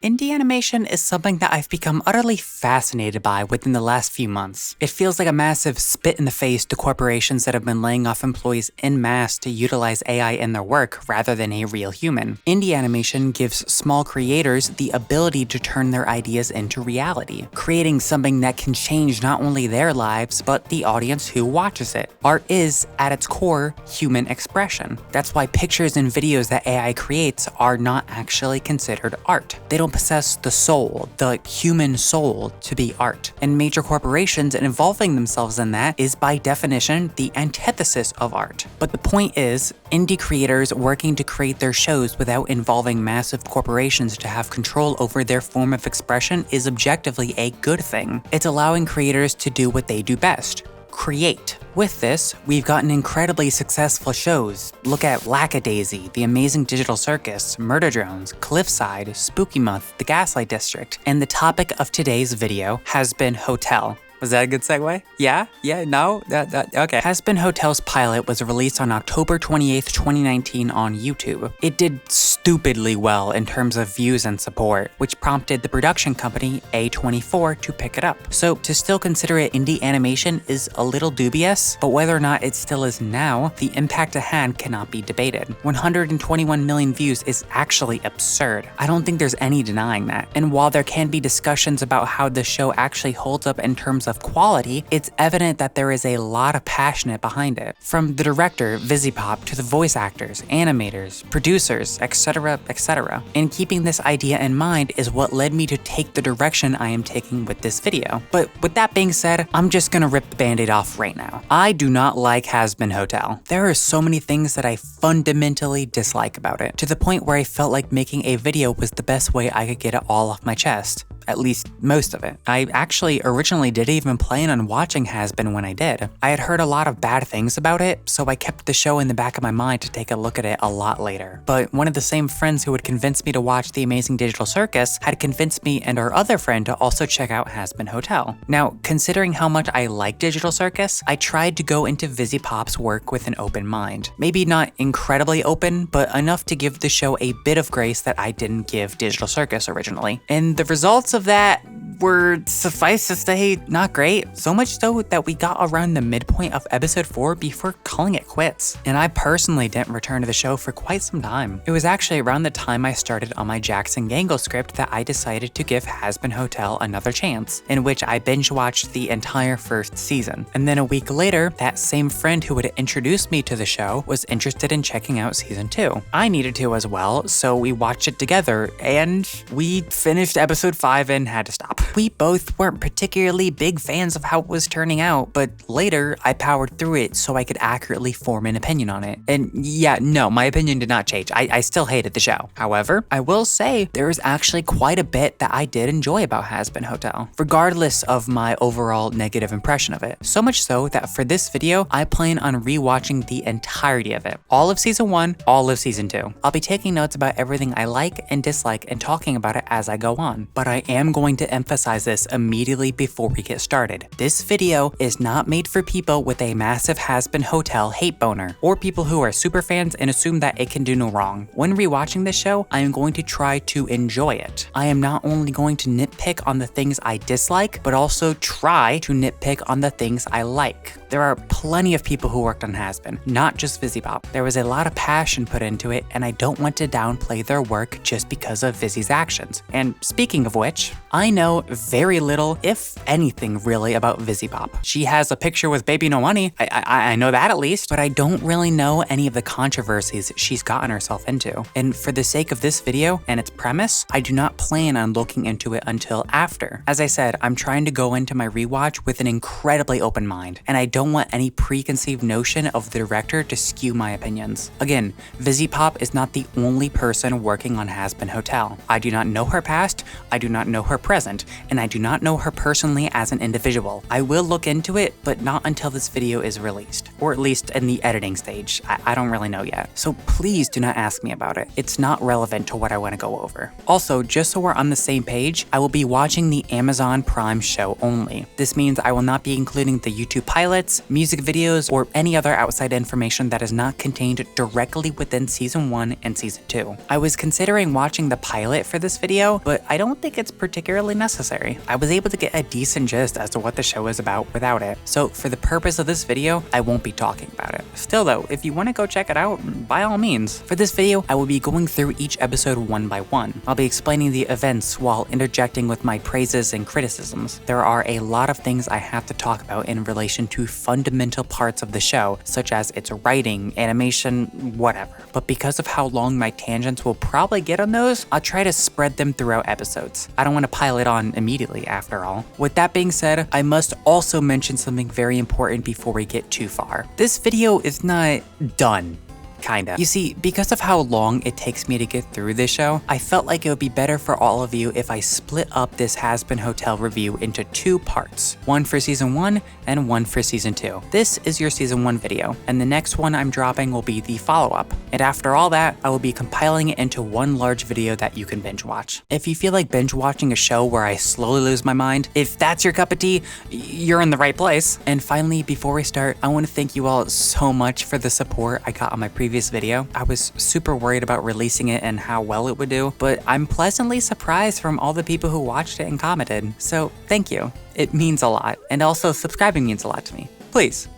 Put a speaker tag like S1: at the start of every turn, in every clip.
S1: Indie animation is something that I've become utterly fascinated by within the last few months. It feels like a massive spit in the face to corporations that have been laying off employees en masse to utilize AI in their work rather than a real human. Indie animation gives small creators the ability to turn their ideas into reality, creating something that can change not only their lives, but the audience who watches it. Art is, at its core, human expression. That's why pictures and videos that AI creates are not actually considered art. They don't possess the soul, the human soul, to be art. And major corporations involving themselves in that is by definition the antithesis of art. But the point is, indie creators working to create their shows without involving massive corporations to have control over their form of expression is objectively a good thing. It's allowing creators to do what they do best: create. With this, we've gotten incredibly successful shows. Look at Lackadaisy, The Amazing Digital Circus, Murder Drones, Cliffside, Spooky Month, The Gaslight District, and the topic of today's video has been Hotel. Was that a good segue? Yeah? No? Okay. Hazbin Hotel's pilot was released on October 28th, 2019 on YouTube. It did stupidly well in terms of views and support, which prompted the production company A24 to pick it up. So to still consider it indie animation is a little dubious, but whether or not it still is now, the impact at hand cannot be debated. 121 million views is actually absurd. I don't think there's any denying that. And while there can be discussions about how the show actually holds up in terms of quality, it's evident that there is a lot of passion behind it. From the director, VisiPop, to the voice actors, animators, producers, etc., etc. And keeping this idea in mind is what led me to take the direction I am taking with this video. But with that being said, I'm just gonna rip the band-aid off right now. I do not like Hazbin Hotel. There are so many things that I fundamentally dislike about it, to the point where I felt like making a video was the best way I could get it all off my chest. At least most of it. I actually originally didn't even plan on watching Hazbin when I did. I had heard a lot of bad things about it, so I kept the show in the back of my mind to take a look at it a lot later. But one of the same friends who had convinced me to watch The Amazing Digital Circus had convinced me and our other friend to also check out Hazbin Hotel. Now, considering how much I like Digital Circus, I tried to go into VisiPop's work with an open mind. Maybe not incredibly open, but enough to give the show a bit of grace that I didn't give Digital Circus originally. And the results of that were, suffice to say, not great. So much so that we got around the midpoint of episode 4 before calling it quits. And I personally didn't return to the show for quite some time. It was actually around the time I started on my Jackson Gangle script that I decided to give Hazbin Hotel another chance, in which I binge watched the entire first season. And then a week later, that same friend who had introduced me to the show was interested in checking out season 2. I needed to as well, so we watched it together, and we finished episode 5 and had to stop. We both weren't particularly big fans of how it was turning out, but later I powered through it so I could accurately form an opinion on it. And yeah, no, my opinion did not change. I still hated the show. However, I will say there is actually quite a bit that I did enjoy about Hazbin Hotel, regardless of my overall negative impression of it. So much so that for this video, I plan on rewatching the entirety of it. All of season 1, all of season 2. I'll be taking notes about everything I like and dislike and talking about it as I go on. But I am going to emphasize this immediately before we get started. This video is not made for people with a massive Hazbin Hotel hate boner, or people who are super fans and assume that it can do no wrong. When rewatching this show, I am going to try to enjoy it. I am not only going to nitpick on the things I dislike, but also try to nitpick on the things I like. There are plenty of people who worked on Hazbin, not just VisiPop. There was a lot of passion put into it, and I don't want to downplay their work just because of Visi's actions. And speaking of which, I know very little, if anything, really about VisiPop. She has a picture with Baby No Money, I know that at least, but I don't really know any of the controversies she's gotten herself into. And for the sake of this video and its premise, I do not plan on looking into it until after. As I said, I'm trying to go into my rewatch with an incredibly open mind, and I don't want any preconceived notion of the director to skew my opinions. Again, VisiPop is not the only person working on Hazbin Hotel. I do not know her past, I do not know her present, and I do not know her personally as an individual. I will look into it, but not until this video is released. or at least in the editing stage. I don't really know yet. So please do not ask me about it. It's not relevant to what I want to go over. Also, just so we're on the same page, I will be watching the Amazon Prime show only. This means I will not be including the YouTube pilots, music videos, or any other outside information that is not contained directly within Season 1 and Season 2. I was considering watching the pilot for this video, but I don't think it's particularly necessary. I was able to get a decent gist as to what the show is about without it. So for the purpose of this video, I won't be talking about it. Still though, if you want to go check it out, by all means. For this video, I will be going through each episode one by one. I'll be explaining the events while interjecting with my praises and criticisms. There are a lot of things I have to talk about in relation to fundamental parts of the show, such as its writing, animation, whatever. But because of how long my tangents will probably get on those, I'll try to spread them throughout episodes. I don't want to pile it on immediately after all. With that being said, I must also mention something very important before we get too far. This video is not done. Kinda. You see, because of how long it takes me to get through this show, I felt like it would be better for all of you if I split up this Hazbin Hotel review into two parts. One for Season 1 and one for Season 2. This is your Season 1 video, and the next one I'm dropping will be the follow-up. And after all that, I will be compiling it into one large video that you can binge watch. If you feel like binge watching a show where I slowly lose my mind, if that's your cup of tea, you're in the right place. And finally, before we start, I want to thank you all so much for the support I got on my previous video. I was super worried about releasing it and how well it would do, but I'm pleasantly surprised from all the people who watched it and commented. So thank you. It means a lot. And also subscribing means a lot to me. Please,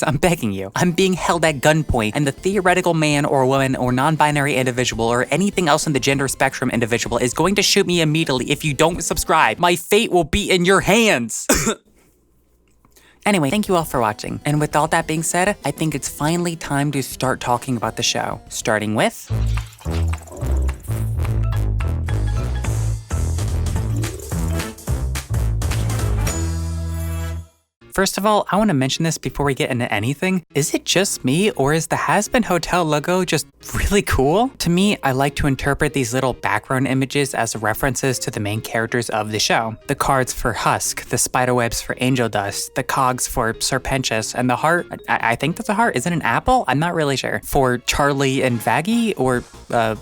S1: I'm begging you. I'm being held at gunpoint, and the theoretical man or woman or non-binary individual or anything else in the gender spectrum individual is going to shoot me immediately if you don't subscribe. My fate will be in your hands. Anyway, thank you all for watching. And with all that being said, I think it's finally time to start talking about the show. Starting with... First of all, I want to mention this before we get into anything. Is it just me, or is the Hazbin Hotel logo just really cool? To me, I like to interpret these little background images as references to the main characters of the show. The cards for Husk, the spiderwebs for Angel Dust, the cogs for Serpentius, and the heart, I think that's a heart, is it an apple? I'm not really sure. For Charlie and Vaggie, or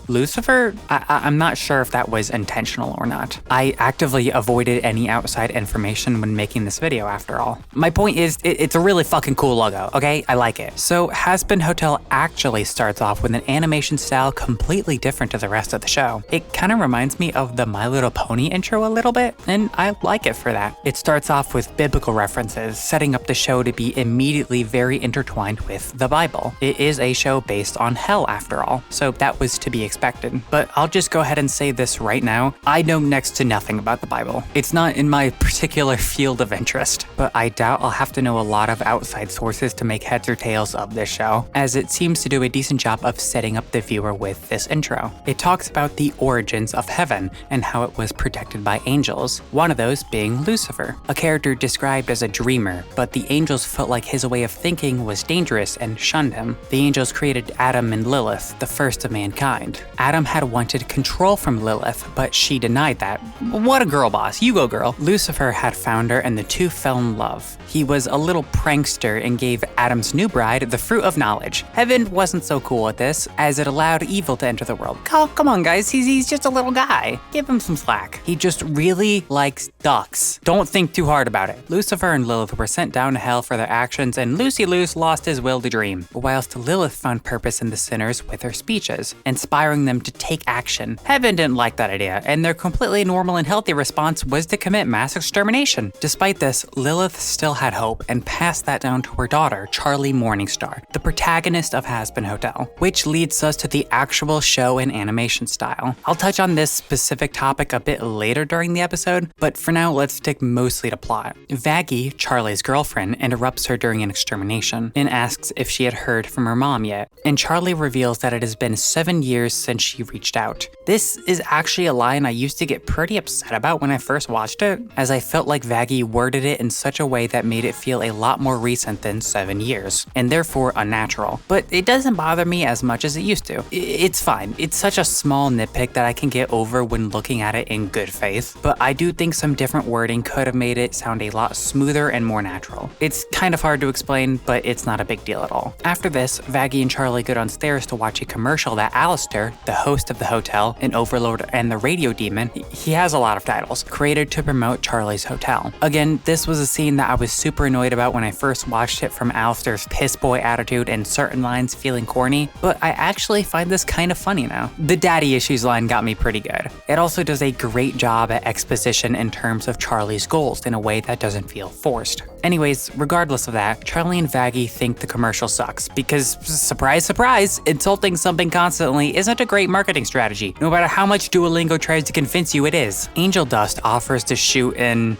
S1: Lucifer? I'm not sure if that was intentional or not. I actively avoided any outside information when making this video after all. My point is, it's a really fucking cool logo, okay? I like it. So Hazbin Hotel actually starts off with an animation style completely different to the rest of the show. It kind of reminds me of the My Little Pony intro a little bit, and I like it for that. It starts off with biblical references, setting up the show to be immediately very intertwined with the Bible. It is a show based on hell after all, so that was to be expected. But I'll just go ahead and say this right now. I know next to nothing about the Bible. It's not in my particular field of interest, but I doubt I'll have to know a lot of outside sources to make heads or tails of this show, as it seems to do a decent job of setting up the viewer with this intro. It talks about the origins of heaven and how it was protected by angels, one of those being Lucifer, a character described as a dreamer, but the angels felt like his way of thinking was dangerous and shunned him. The angels created Adam and Lilith, the first of mankind. Adam had wanted control from Lilith, but she denied that. What a girl boss, you go girl. Lucifer had found her and the two fell in love. He was a little prankster and gave Adam's new bride the fruit of knowledge. Heaven wasn't so cool with this, as it allowed evil to enter the world. Come on guys, he's just a little guy. Give him some slack. He just really likes ducks. Don't think too hard about it. Lucifer and Lilith were sent down to hell for their actions, and Lucy Luce lost his will to dream, whilst Lilith found purpose in the sinners with her speeches, inspiring them to take action. Heaven didn't like that idea, and their completely normal and healthy response was to commit mass extermination. Despite this, Lilith still had hope and passed that down to her daughter, Charlie Morningstar, the protagonist of Hazbin Hotel, which leads us to the actual show and animation style. I'll touch on this specific topic a bit later during the episode, but for now let's stick mostly to plot. Vaggie, Charlie's girlfriend, interrupts her during an extermination and asks if she had heard from her mom yet, and Charlie reveals that it has been 7 years since she reached out. This is actually a line I used to get pretty upset about when I first watched it, as I felt like Vaggie worded it in such a way that made it feel a lot more recent than 7 years, and therefore unnatural. But it doesn't bother me as much as as it used to. It's fine. It's such a small nitpick that I can get over when looking at it in good faith, but I do think some different wording could have made it sound a lot smoother and more natural. It's kind of hard to explain, but it's not a big deal at all. After this, Vaggie and Charlie go downstairs to watch a commercial that Alistair, the host of the hotel, an overlord, and the radio demon, he has a lot of titles, created to promote Charlie's hotel. Again, this was a scene that I was super annoyed about when I first watched it, from Alistair's piss boy attitude and certain lines feeling corny, but I actually find this kind of funny now. The daddy issues line got me pretty good. It also does a great job at exposition in terms of Charlie's goals in a way that doesn't feel forced. Anyways, regardless of that, Charlie and Vaggie think the commercial sucks because, surprise, surprise, insulting something constantly isn't a great marketing strategy, no matter how much Duolingo tries to convince you it is. Angel Dust offers to shoot an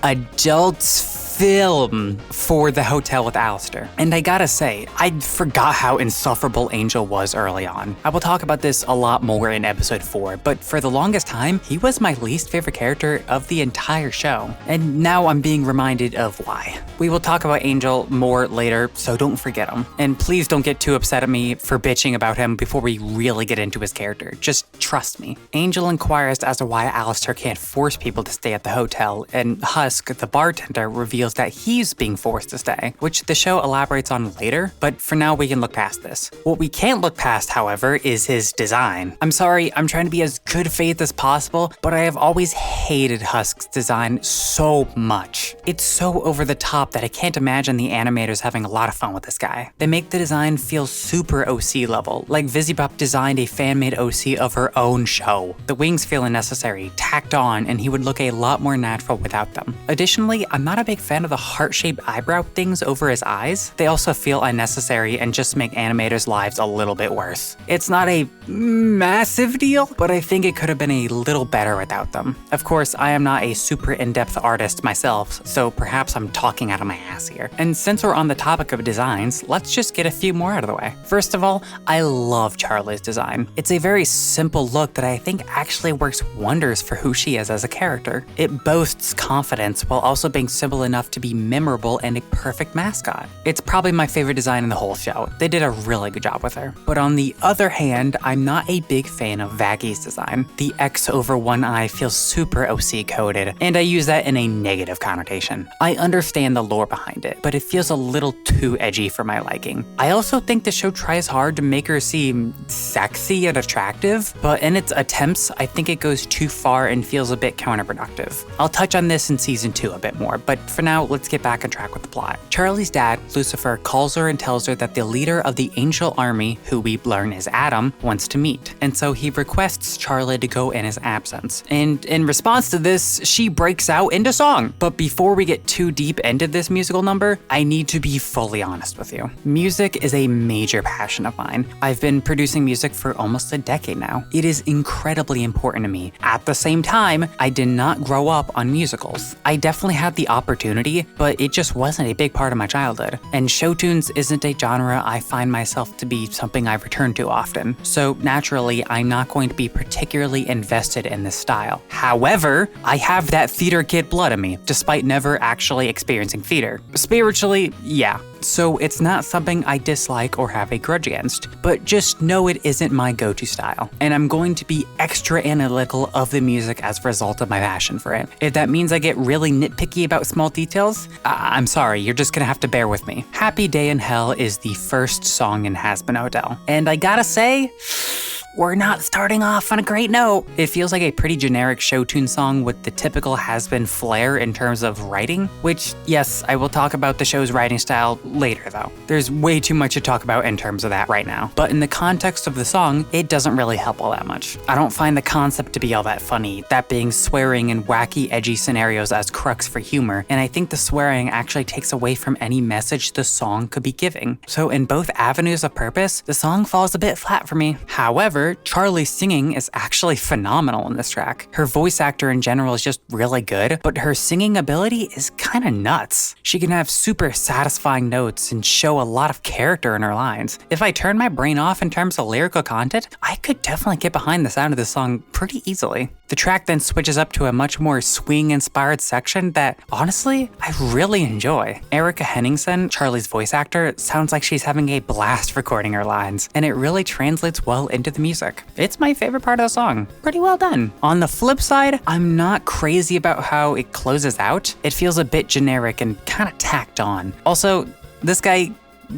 S1: adult film for the hotel with Alistair. And I gotta say, I forgot how insufferable Angel was early on. I will talk about this a lot more in episode 4, but for the longest time, he was my least favorite character of the entire show. And now I'm being reminded of why. We will talk about Angel more later, so don't forget him. And please don't get too upset at me for bitching about him before we really get into his character. Just trust me. Angel inquires as to why Alistair can't force people to stay at the hotel, and Husk, the bartender, reveals that he's being forced to stay, which the show elaborates on later, but for now we can look past this. What we can't look past, however, is his design. I'm sorry, I'm trying to be as good faith as possible, but I have always hated Husk's design so much. It's so over the top that I can't imagine the animators having a lot of fun with this guy. They make the design feel super OC level, like Visibop designed a fan-made OC of her own show. The wings feel unnecessary, tacked on, and he would look a lot more natural without them. Additionally, I'm not a big fan of the heart-shaped eyebrow things over his eyes. They also feel unnecessary and just make animators' lives a little bit worse. It's not a massive deal, but I think it could have been a little better without them. Of course, I am not a super in-depth artist myself, so perhaps I'm talking out of my ass here. And since we're on the topic of designs, let's just get a few more out of the way. First of all, I love Charlie's design. It's a very simple look that I think actually works wonders for who she is as a character. It boasts confidence while also being simple enough to be memorable and a perfect mascot. It's probably my favorite design in the whole show. They did a really good job with her. But on the other hand, I'm not a big fan of Vaggie's design. The X over one eye feels super OC coded, and I use that in a negative connotation. I understand the lore behind it, but it feels a little too edgy for my liking. I also think the show tries hard to make her seem sexy and attractive, but in its attempts, I think it goes too far and feels a bit counterproductive. I'll touch on this in season 2 a bit more, but for now, let's get back on track with the plot. Charlie's dad, Lucifer, calls her and tells her that the leader of the Angel Army, who we learn is Adam, wants to meet, and so he requests Charlie to go in his absence. And in response to this, she breaks out into song. But before we get too deep into this musical number, I need to be fully honest with you. Music is a major passion of mine. I've been producing music for almost a decade now. It is incredibly important to me. At the same time, I did not grow up on musicals. I definitely had the opportunity, but it just wasn't a big part of my childhood. And show tunes isn't a genre I find myself to be something I return to often. So naturally, I'm not going to be particularly invested in this style. However, I have that theater kid blood in me, despite never actually experiencing theater. Spiritually, yeah. So it's not something I dislike or have a grudge against, but just know it isn't my go-to style. And I'm going to be extra analytical of the music as a result of my passion for it. If that means I get really nitpicky about small details, I'm sorry, you're just gonna have to bear with me. Happy Day in Hell is the first song in Hazbin Hotel. And I gotta say, we're not starting off on a great note. It feels like a pretty generic show tune song with the typical Hazbin flair in terms of writing, which, yes, I will talk about the show's writing style later though. There's way too much to talk about in terms of that right now. But in the context of the song, it doesn't really help all that much. I don't find the concept to be all that funny, that being swearing and wacky, edgy scenarios as crux for humor, and I think the swearing actually takes away from any message the song could be giving. So in both avenues of purpose, the song falls a bit flat for me. However, Charlie's singing is actually phenomenal in this track. Her voice actor in general is just really good, but her singing ability is kinda nuts. She can have super satisfying notes and show a lot of character in her lines. If I turn my brain off in terms of lyrical content, I could definitely get behind the sound of this song pretty easily. The track then switches up to a much more swing-inspired section that, honestly, I really enjoy. Erica Henningsen, Charlie's voice actor, sounds like she's having a blast recording her lines, and it really translates well into the music. It's my favorite part of the song. Pretty well done. On the flip side, I'm not crazy about how it closes out. It feels a bit generic and kind of tacked on. Also, this guy,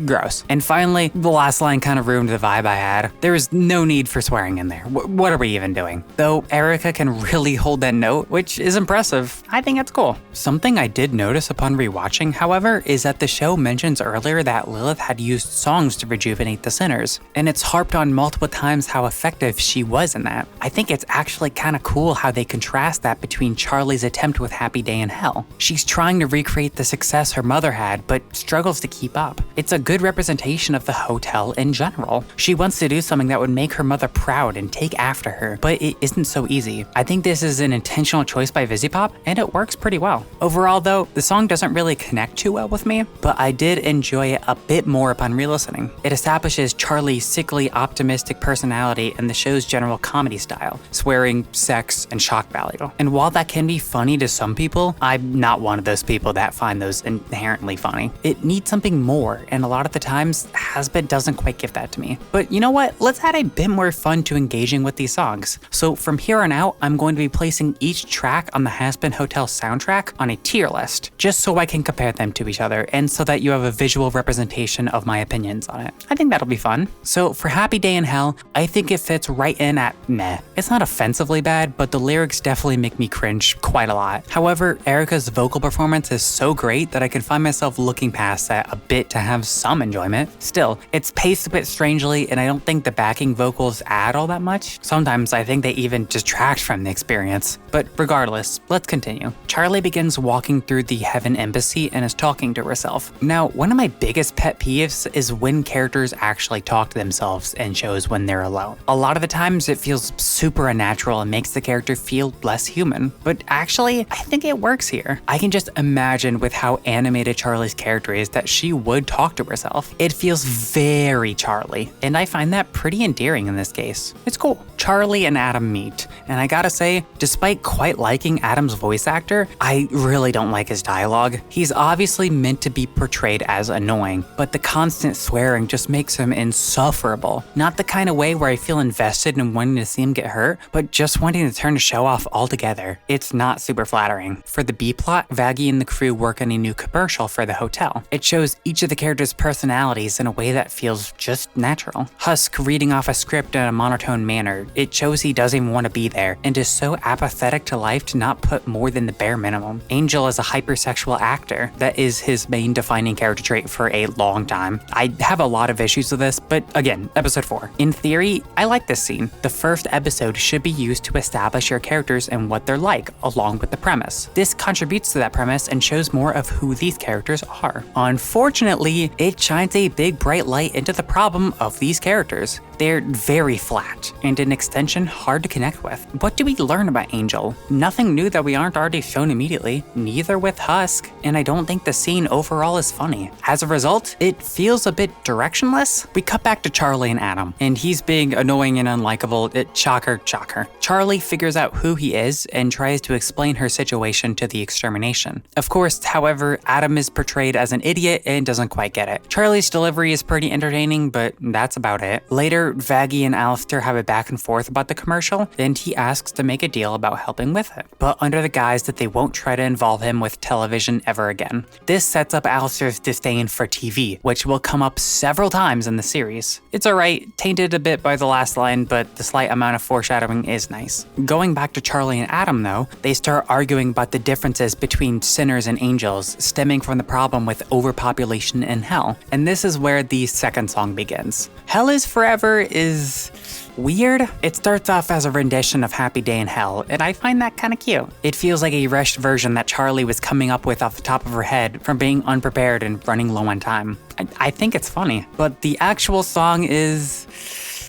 S1: gross. And finally, the last line kind of ruined the vibe I had. There is no need for swearing in there. What are we even doing? Though Erica can really hold that note, which is impressive. I think it's cool. Something I did notice upon rewatching, however, is that the show mentions earlier that Lilith had used songs to rejuvenate the sinners, and it's harped on multiple times how effective she was in that. I think it's actually kind of cool how they contrast that between Charlie's attempt with Happy Day in Hell. She's trying to recreate the success her mother had, but struggles to keep up. It's a good representation of the hotel in general. She wants to do something that would make her mother proud and take after her, but it isn't so easy. I think this is an intentional choice by Visipop, and it works pretty well. Overall though, the song doesn't really connect too well with me, but I did enjoy it a bit more upon re-listening. It establishes Charlie's sickly, optimistic personality and the show's general comedy style, swearing, sex, and shock value. And while that can be funny to some people, I'm not one of those people that find those inherently funny. It needs something more, and a lot of the times, Hazbin doesn't quite give that to me. But you know what? Let's add a bit more fun to engaging with these songs. So from here on out, I'm going to be placing each track on the Hazbin Hotel soundtrack on a tier list, just so I can compare them to each other, and so that you have a visual representation of my opinions on it. I think that'll be fun. So for Happy Day in Hell, I think it fits right in at meh. It's not offensively bad, but the lyrics definitely make me cringe quite a lot. However, Erica's vocal performance is so great that I can find myself looking past that a bit to have some enjoyment. Still, it's paced a bit strangely, and I don't think the backing vocals add all that much. Sometimes I think they even detract from the experience. But regardless, let's continue. Charlie begins walking through the Heaven Embassy and is talking to herself. Now, one of my biggest pet peeves is when characters actually talk to themselves in shows when they're alone. A lot of the times it feels super unnatural and makes the character feel less human. But actually, I think it works here. I can just imagine with how animated Charlie's character is that she would talk to herself. It feels very Charlie, and I find that pretty endearing in this case. It's cool. Charlie and Adam meet, and I gotta say, despite quite liking Adam's voice actor, I really don't like his dialogue. He's obviously meant to be portrayed as annoying, but the constant swearing just makes him insufferable. Not the kind of way where I feel invested in wanting to see him get hurt, but just wanting to turn the show off altogether. It's not super flattering. For the B-plot, Vaggie and the crew work on a new commercial for the hotel. It shows each of the characters' personalities in a way that feels just natural. Husk reading off a script in a monotone manner. It shows he doesn't even want to be there and is so apathetic to life to not put more than the bare minimum. Angel is a hypersexual actor. That is his main defining character trait for a long time. I have a lot of issues with this, but again, episode 4. In theory, I like this scene. The first episode should be used to establish your characters and what they're like, along with the premise. This contributes to that premise and shows more of who these characters are. Unfortunately, it shines a big bright light into the problem of these characters. They're very flat, and in extension, hard to connect with. What do we learn about Angel? Nothing new that we aren't already shown immediately, neither with Husk, and I don't think the scene overall is funny. As a result, it feels a bit directionless. We cut back to Charlie and Adam, and he's being annoying and unlikable. Shocker. Charlie figures out who he is and tries to explain her situation to the extermination. Of course, however, Adam is portrayed as an idiot and doesn't quite get it. Charlie's delivery is pretty entertaining, but that's about it. Later, Vaggie and Alistair have a back and forth about the commercial, and he asks to make a deal about helping with it, but under the guise that they won't try to involve him with television ever again. This sets up Alistair's disdain for TV, which will come up several times in the series. It's alright, tainted a bit by the last line, but the slight amount of foreshadowing is nice. Going back to Charlie and Adam though, they start arguing about the differences between sinners and angels, stemming from the problem with overpopulation in hell, and this is where the second song begins. Hell is Forever is weird. It starts off as a rendition of Happy Day in Hell, and I find that kind of cute. It feels like a rushed version that Charlie was coming up with off the top of her head from being unprepared and running low on time. I think it's funny, but the actual song is...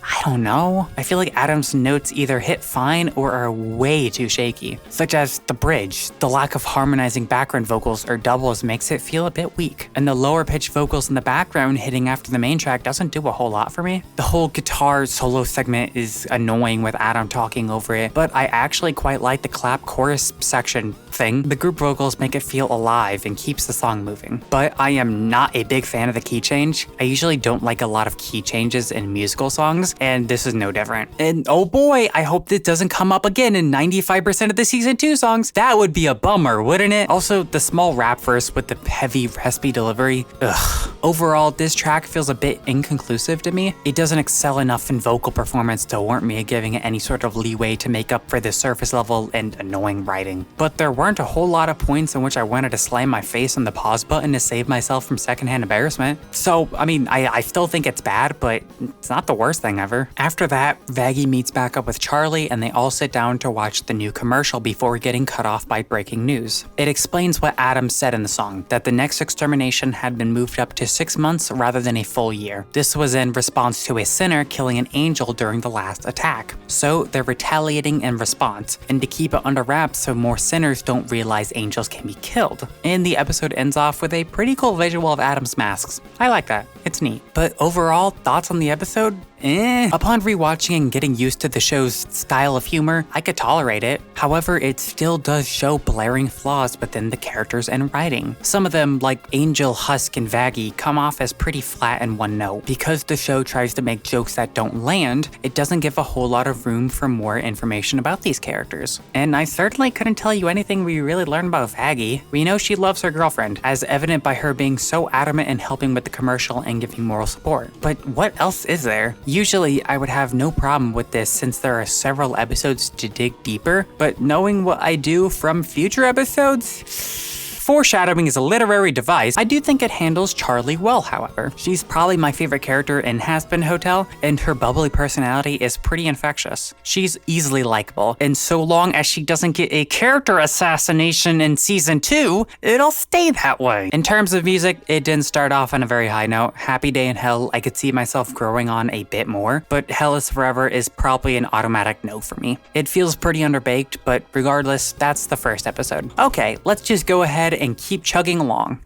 S1: I don't know. I feel like Adam's notes either hit fine or are way too shaky, such as the bridge. The lack of harmonizing background vocals or doubles makes it feel a bit weak, and the lower pitched vocals in the background hitting after the main track doesn't do a whole lot for me. The whole guitar solo segment is annoying with Adam talking over it, but I actually quite like the clap chorus section thing. The group vocals make it feel alive and keeps the song moving. But I am not a big fan of the key change. I usually don't like a lot of key changes in musical songs, and this is no different. And oh boy, I hope this doesn't come up again in 95% of the season 2 songs. That would be a bummer, wouldn't it? Also, the small rap verse with the heavy, raspy delivery. Ugh. Overall, this track feels a bit inconclusive to me. It doesn't excel enough in vocal performance to warrant me giving it any sort of leeway to make up for the surface level and annoying writing. But there weren't a whole lot of points in which I wanted to slam my face on the pause button to save myself from secondhand embarrassment. So, I mean, I still think it's bad, but it's not the worst thing ever. After that, Vaggie meets back up with Charlie and they all sit down to watch the new commercial before getting cut off by breaking news. It explains what Adam said in the song, that the next extermination had been moved up to 6 months rather than a full year. This was in response to a sinner killing an angel during the last attack. So they're retaliating in response, and to keep it under wraps so more sinners don't realize angels can be killed. And the episode ends off with a pretty cool visual of Adam's masks. I like that. It's neat. But overall, thoughts on the episode? Upon rewatching and getting used to the show's style of humor, I could tolerate it. However, it still does show blaring flaws within the characters and writing. Some of them, like Angel, Husk, and Vaggie, come off as pretty flat and one note. Because the show tries to make jokes that don't land, it doesn't give a whole lot of room for more information about these characters. And I certainly couldn't tell you anything we really learned about Vaggie. We know she loves her girlfriend, as evident by her being so adamant in helping with the commercial and giving moral support. But what else is there? Usually, I would have no problem with this since there are several episodes to dig deeper, but knowing what I do from future episodes, foreshadowing is a literary device. I do think it handles Charlie well, however. She's probably my favorite character in Hazbin Hotel, and her bubbly personality is pretty infectious. She's easily likable, and so long as she doesn't get a character assassination in season 2, it'll stay that way. In terms of music, it didn't start off on a very high note. Happy Day in Hell, I could see myself growing on a bit more, but Hell is Forever is probably an automatic no for me. It feels pretty underbaked, but regardless, that's the first episode. Okay, let's just go ahead and keep chugging along.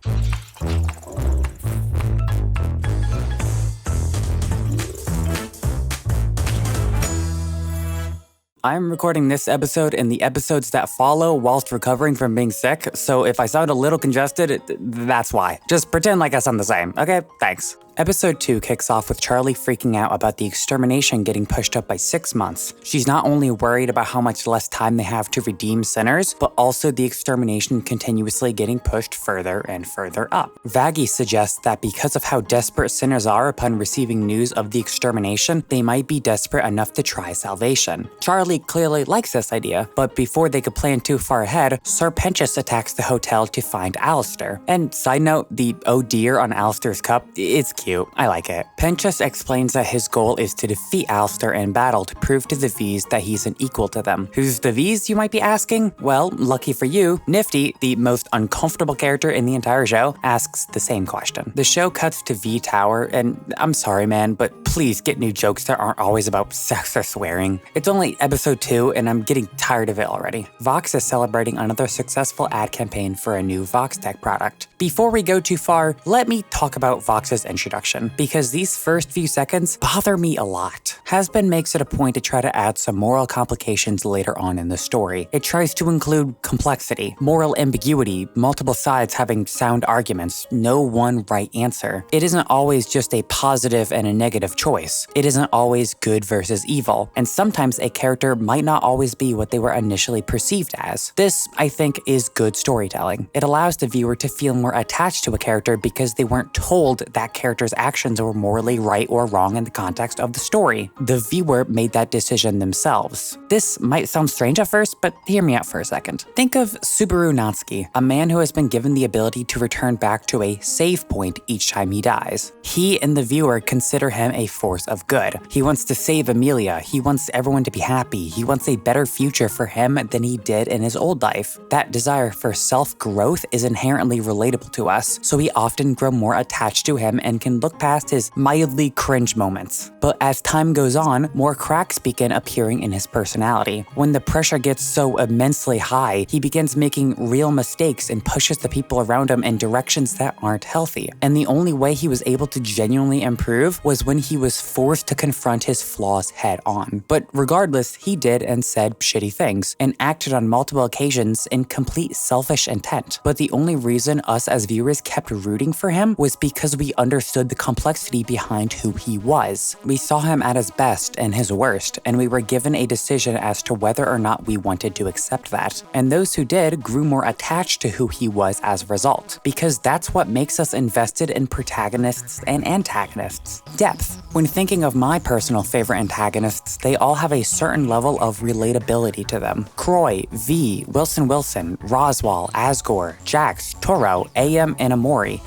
S1: I'm recording this episode and the episodes that follow whilst recovering from being sick, so if I sound a little congested, that's why. Just pretend like I sound the same, okay? Thanks. Episode 2 kicks off with Charlie freaking out about the extermination getting pushed up by 6 months. She's not only worried about how much less time they have to redeem sinners, but also the extermination continuously getting pushed further and further up. Vaggie suggests that because of how desperate sinners are upon receiving news of the extermination, they might be desperate enough to try salvation. Charlie clearly likes this idea, but before they could plan too far ahead, Sir Pentious attacks the hotel to find Alistair. And side note, the oh dear on Alistair's cup, it's cute. I like it. Pentious explains that his goal is to defeat Alistair in battle to prove to the V's that he's an equal to them. Who's the V's, you might be asking? Well, lucky for you, Nifty, the most uncomfortable character in the entire show, asks the same question. The show cuts to V Tower, and I'm sorry man, but please get new jokes that aren't always about sex or swearing. It's only episode 2 and I'm getting tired of it already. Vox is celebrating another successful ad campaign for a new Vox Tech product. Before we go too far, let me talk about Vox's introduction, because these first few seconds bother me a lot. Hazbin makes it a point to try to add some moral complications later on in the story. It tries to include complexity, moral ambiguity, multiple sides having sound arguments, no one right answer. It isn't always just a positive and a negative choice. It isn't always good versus evil, and sometimes a character might not always be what they were initially perceived as. This, I think, is good storytelling. It allows the viewer to feel more attached to a character because they weren't told that character's actions were morally right or wrong in the context of the story. The viewer made that decision themselves. This might sound strange at first, but hear me out for a second. Think of Subaru Natsuki, a man who has been given the ability to return back to a save point each time he dies. He and the viewer consider him a force of good. He wants to save Amelia, he wants everyone to be happy, he wants a better future for him than he did in his old life. That desire for self-growth is inherently relatable to us, so we often grow more attached to him and can can look past his mildly cringe moments. But as time goes on, more cracks begin appearing in his personality. When the pressure gets so immensely high, he begins making real mistakes and pushes the people around him in directions that aren't healthy. And the only way he was able to genuinely improve was when he was forced to confront his flaws head on. But regardless, he did and said shitty things, and acted on multiple occasions in complete selfish intent. But the only reason us as viewers kept rooting for him was because we understood the complexity behind who he was. We saw him at his best and his worst, and we were given a decision as to whether or not we wanted to accept that. And those who did grew more attached to who he was as a result, because that's what makes us invested in protagonists and antagonists. Depth. When thinking of my personal favorite antagonists, they all have a certain level of relatability to them. Croy, V, Wilson, Roswell, Asgore, Jax, Toro, AM, and Omori.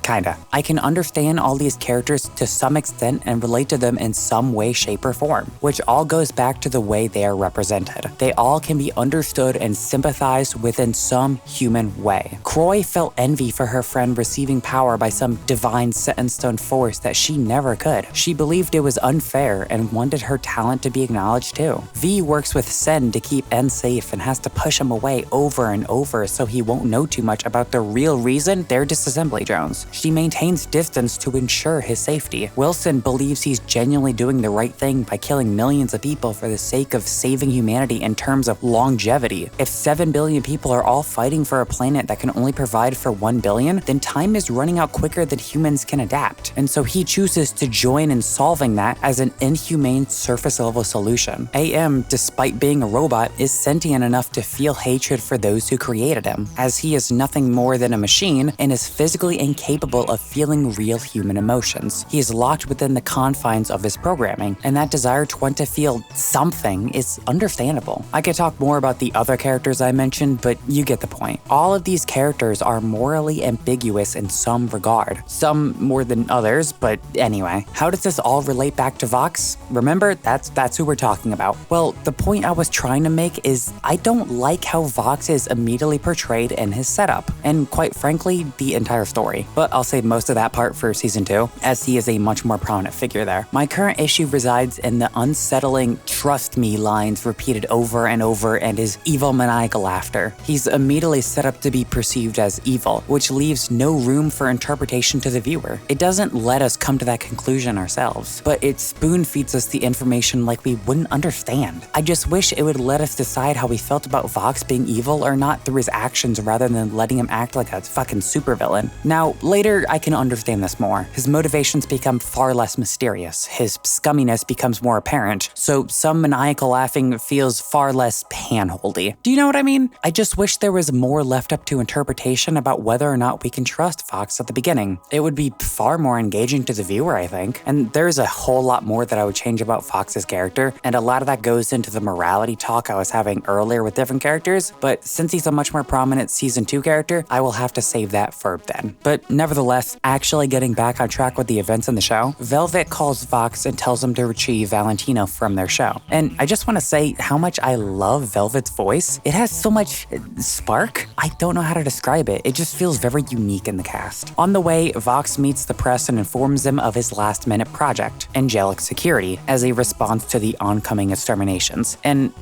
S1: Kinda. I can understand all these characters to some extent and relate to them in some way, shape, or form, which all goes back to the way they are represented. They all can be understood and sympathized with in some human way. Croy felt envy for her friend receiving power by some divine set-in-stone force that she never could. She believed it was unfair and wanted her talent to be acknowledged too. V works with Sen to keep N safe and has to push him away over and over so he won't know too much about the real reason they're disassembly drones. She maintains distance to ensure his safety. Wilson believes he's genuinely doing the right thing by killing millions of people for the sake of saving humanity in terms of longevity. If 7 billion people are all fighting for a planet that can only provide for 1 billion, then time is running out quicker than humans can adapt. And so he chooses to join in solving that as an inhumane surface-level solution. AM, despite being a robot, is sentient enough to feel hatred for those who created him, as he is nothing more than a machine and is physically incapable of feeling real human emotions. He is locked within the confines of his programming, and that desire to want to feel something is understandable. I could talk more about the other characters I mentioned, but you get the point. All of these characters are morally ambiguous in some regard. Some more than others, but anyway. How does this all relate back to Vox? Remember, that's who we're talking about. Well, the point I was trying to make is I don't like how Vox is immediately portrayed in his setup, and quite frankly, the entire story. But I'll save most of that part for season 2, as he is a much more prominent figure there. My current issue resides in the unsettling "trust me" lines repeated over and over and his evil maniacal laughter. He's immediately set up to be perceived as evil, which leaves no room for interpretation to the viewer. It doesn't let us come to that conclusion ourselves, but it spoon feeds us the information like we wouldn't understand. I just wish it would let us decide how we felt about Vox being evil or not through his actions rather than letting him act like a fucking supervillain. Now, later, I can understand this more. His motivations become far less mysterious. His scumminess becomes more apparent, so some maniacal laughing feels far less handholdy. Do you know what I mean? I just wish there was more left up to interpretation about whether or not we can trust Fox at the beginning. It would be far more engaging to the viewer, I think. And there's a whole lot more that I would change about Fox's character, and a lot of that goes into the morality talk I was having earlier with different characters, but since he's a much more prominent season 2 character, I will have to save that for then. But nevertheless, actually getting back on track with the events in the show, Velvet calls Vox and tells him to retrieve Valentino from their show. And I just want to say how much I love Velvet's voice. It has so much spark. I don't know how to describe it. It just feels very unique in the cast. On the way, Vox meets the press and informs them of his last-minute project, Angelic Security, as a response to the oncoming exterminations. And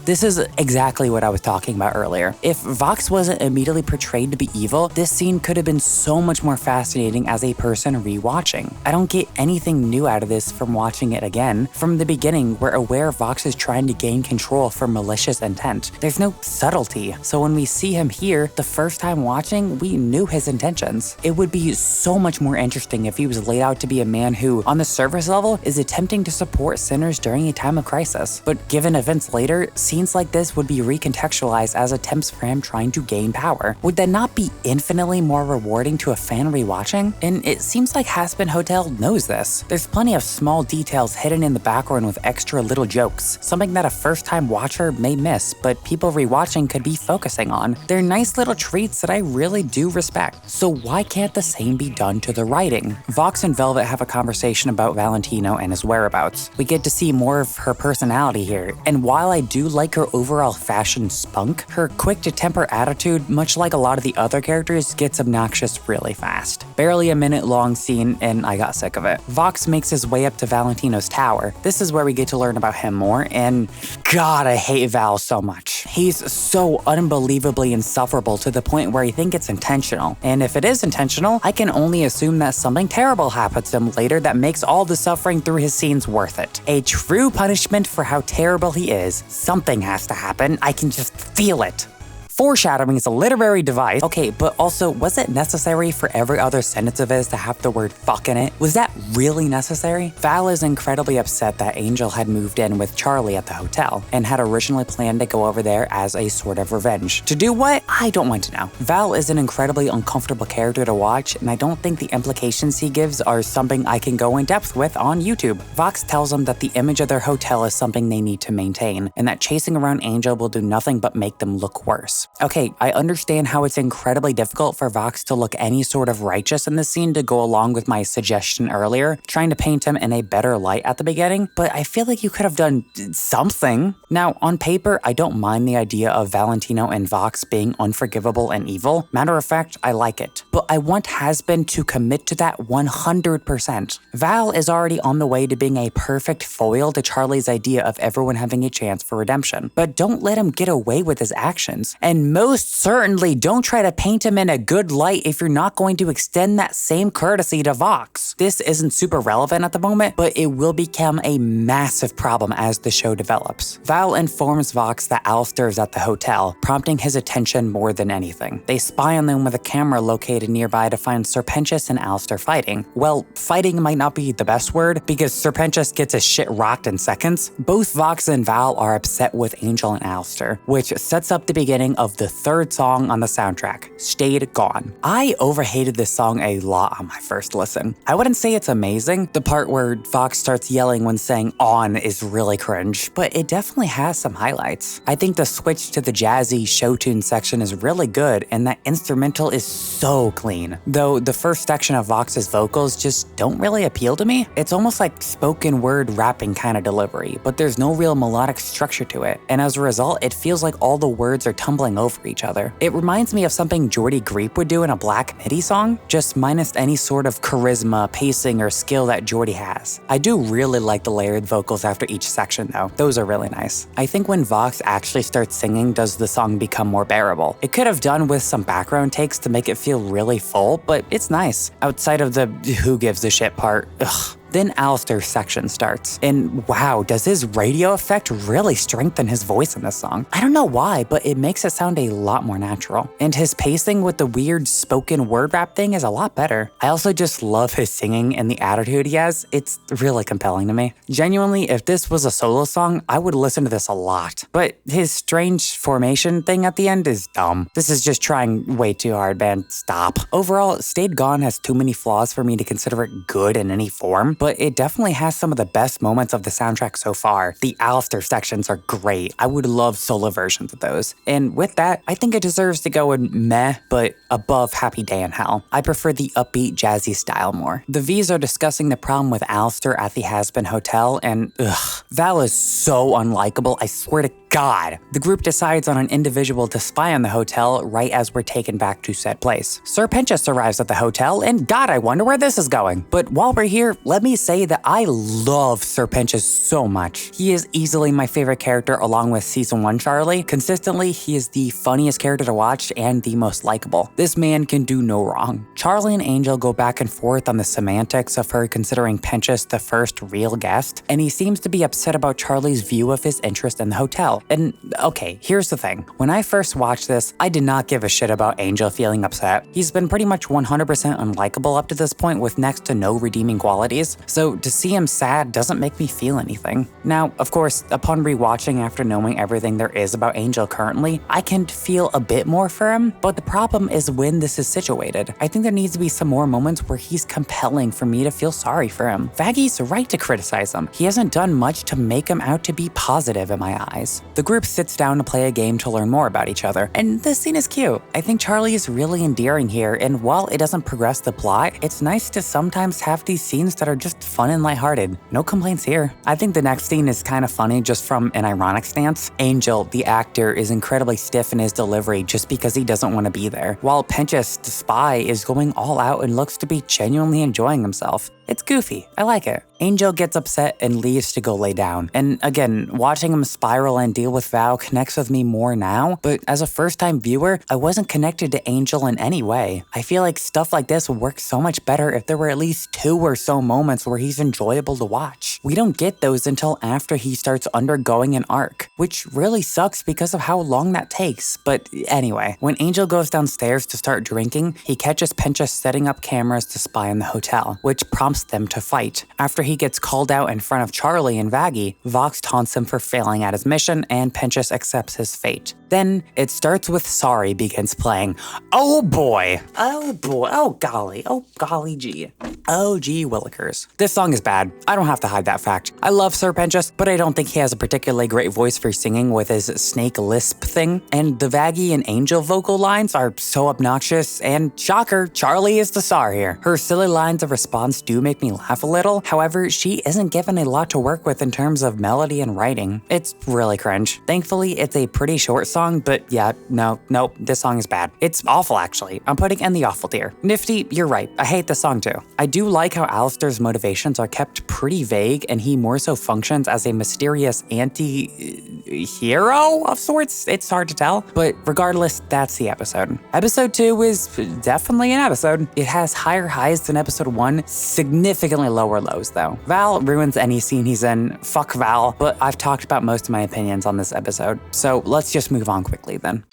S1: this is exactly what I was talking about earlier. If Vox wasn't immediately portrayed to be evil, this scene could have been so much more fascinating as a person rewatching. I don't get anything new out of this from watching it again. From the beginning, we're aware Vox is trying to gain control for malicious intent. There's no subtlety, so when we see him here, the first time watching, we knew his intentions. It would be so much more interesting if he was laid out to be a man who, on the surface level, is attempting to support sinners during a time of crisis. But given events later, scenes like this would be recontextualized as attempts for him trying to gain power. Would that not be infinitely more rewarding to a fan rewatching? And it seems like Hazbin Hotel knows this. There's plenty of small details hidden in the background with extra little jokes, something that a first-time watcher may miss, but people rewatching could be focusing on. They're nice little treats that I really do respect. So why can't the same be done to the writing? Vox and Velvet have a conversation about Valentino and his whereabouts. We get to see more of her personality here, and while I do like her overall fashion spunk, her quick-to-temper attitude, much like a lot of the other characters, gets obnoxious really fast. Barely a minute long scene and I got sick of it. Vox makes his way up to Valentino's tower. This is where we get to learn about him more, and God, I hate Val so much. He's so unbelievably insufferable to the point where I think it's intentional. And if it is intentional, I can only assume that something terrible happens to him later that makes all the suffering through his scenes worth it. A true punishment for how terrible he is. Something has to happen. I can just feel it. Foreshadowing is a literary device. Okay, but also, was it necessary for every other sentence of his to have the word fuck in it? Was that really necessary? Val is incredibly upset that Angel had moved in with Charlie at the hotel and had originally planned to go over there as a sort of revenge. To do what? I don't want to know. Val is an incredibly uncomfortable character to watch, and I don't think the implications he gives are something I can go in depth with on YouTube. Vox tells him that the image of their hotel is something they need to maintain, and that chasing around Angel will do nothing but make them look worse. Okay, I understand how it's incredibly difficult for Vox to look any sort of righteous in this scene to go along with my suggestion earlier, trying to paint him in a better light at the beginning, but I feel like you could have done something. Now, on paper, I don't mind the idea of Valentino and Vox being unforgivable and evil. Matter of fact, I like it. But I want Hazbin to commit to that 100%. Val is already on the way to being a perfect foil to Charlie's idea of everyone having a chance for redemption. But don't let him get away with his actions. And most certainly don't try to paint him in a good light if you're not going to extend that same courtesy to Vox. This isn't super relevant at the moment, but it will become a massive problem as the show develops. Val informs Vox that Alistair is at the hotel, prompting his attention more than anything. They spy on them with a camera located nearby to find Serpentius and Alistair fighting. Well, fighting might not be the best word, because Serpentius gets his shit rocked in seconds. Both Vox and Val are upset with Angel and Alistair, which sets up the beginning of the third song on the soundtrack, Stayed Gone. I overhated this song a lot on my first listen. I wouldn't say it's amazing. The part where Vox starts yelling when saying on is really cringe, but it definitely has some highlights. I think the switch to the jazzy show tune section is really good, and that instrumental is so clean. Though the first section of Vox's vocals just don't really appeal to me. It's almost like spoken word rapping kind of delivery, but there's no real melodic structure to it, and as a result, it feels like all the words are tumbling over each other. It reminds me of something Jordy Greep would do in a Black MIDI song, just minus any sort of charisma, pacing, or skill that Jordy has. I do really like the layered vocals after each section though. Those are really nice. I think when Vox actually starts singing does the song become more bearable. It could have done with some background takes to make it feel really full, but it's nice. Outside of the who gives a shit part, ugh. Then Alistair's section starts, and wow, does his radio effect really strengthen his voice in this song? I don't know why, but it makes it sound a lot more natural. And his pacing with the weird spoken word rap thing is a lot better. I also just love his singing and the attitude he has. It's really compelling to me. Genuinely, if this was a solo song, I would listen to this a lot. But his strange formation thing at the end is dumb. This is just trying way too hard, man. Stop. Overall, Stayed Gone has too many flaws for me to consider it good in any form, but it definitely has some of the best moments of the soundtrack so far. The Alistair sections are great. I would love solo versions of those. And with that, I think it deserves to go in meh, but above Happy Day in Hell. I prefer the upbeat, jazzy style more. The V's are discussing the problem with Alistair at the Hazbin Hotel, and ugh, Val is so unlikable, I swear to God. The group decides on an individual to spy on the hotel right as we're taken back to said place. Serpentius arrives at the hotel, and God, I wonder where this is going. But while we're here, let me say that I love Serpentius so much. He is easily my favorite character along with Season 1 Charlie. Consistently, he is the funniest character to watch and the most likable. This man can do no wrong. Charlie and Angel go back and forth on the semantics of her considering Pentius the first real guest, and he seems to be upset about Charlie's view of his interest in the hotel. And okay, here's the thing. When I first watched this, I did not give a shit about Angel feeling upset. He's been pretty much 100% unlikable up to this point with next to no redeeming qualities, so to see him sad doesn't make me feel anything. Now, of course, upon rewatching after knowing everything there is about Angel currently, I can feel a bit more for him, but the problem is when this is situated. I think there needs to be some more moments where he's compelling for me to feel sorry for him. Vaggy's right to criticize him. He hasn't done much to make him out to be positive in my eyes. The group sits down to play a game to learn more about each other, and this scene is cute. I think Charlie is really endearing here, and while it doesn't progress the plot, it's nice to sometimes have these scenes that are just fun and lighthearted. No complaints here. I think the next scene is kind of funny just from an ironic stance. Angel, the actor, is incredibly stiff in his delivery just because he doesn't want to be there, while Pinchas, the spy, is going all out and looks to be genuinely enjoying himself. It's goofy. I like it. Angel gets upset and leaves to go lay down. And again, watching him spiral and deal with Val connects with me more now, but as a first-time viewer, I wasn't connected to Angel in any way. I feel like stuff like this would work so much better if there were at least 2 or so moments where he's enjoyable to watch. We don't get those until after he starts undergoing an arc, which really sucks because of how long that takes. But anyway, when Angel goes downstairs to start drinking, he catches Pinchas setting up cameras to spy on the hotel, which prompts them to fight. After he gets called out in front of Charlie and Vaggie, Vox taunts him for failing at his mission, and Pinchas accepts his fate. Then it starts with Sorry begins playing. Oh boy, oh boy, oh golly gee. Oh gee willikers. This song is bad. I don't have to hide that fact. I love Sir Pinchas, but I don't think he has a particularly great voice for singing with his snake lisp thing, and the Vaggie and Angel vocal lines are so obnoxious, and shocker, Charlie is the star here. Her silly lines of response do make me laugh a little, however, she isn't given a lot to work with in terms of melody and writing. It's really cringe. Thankfully, it's a pretty short song, but yeah, nope, this song is bad. It's awful actually. I'm putting in the awful tier. Nifty, you're right, I hate this song too. I do like how Alistair's motivations are kept pretty vague and he more so functions as a mysterious anti-hero of sorts. It's hard to tell, but regardless, that's the episode. Episode 2 is definitely an episode. It has higher highs than episode 1, significantly lower lows though. Val ruins any scene he's in, fuck Val, but I've talked about most of my opinions on this episode, so let's just move on quickly then.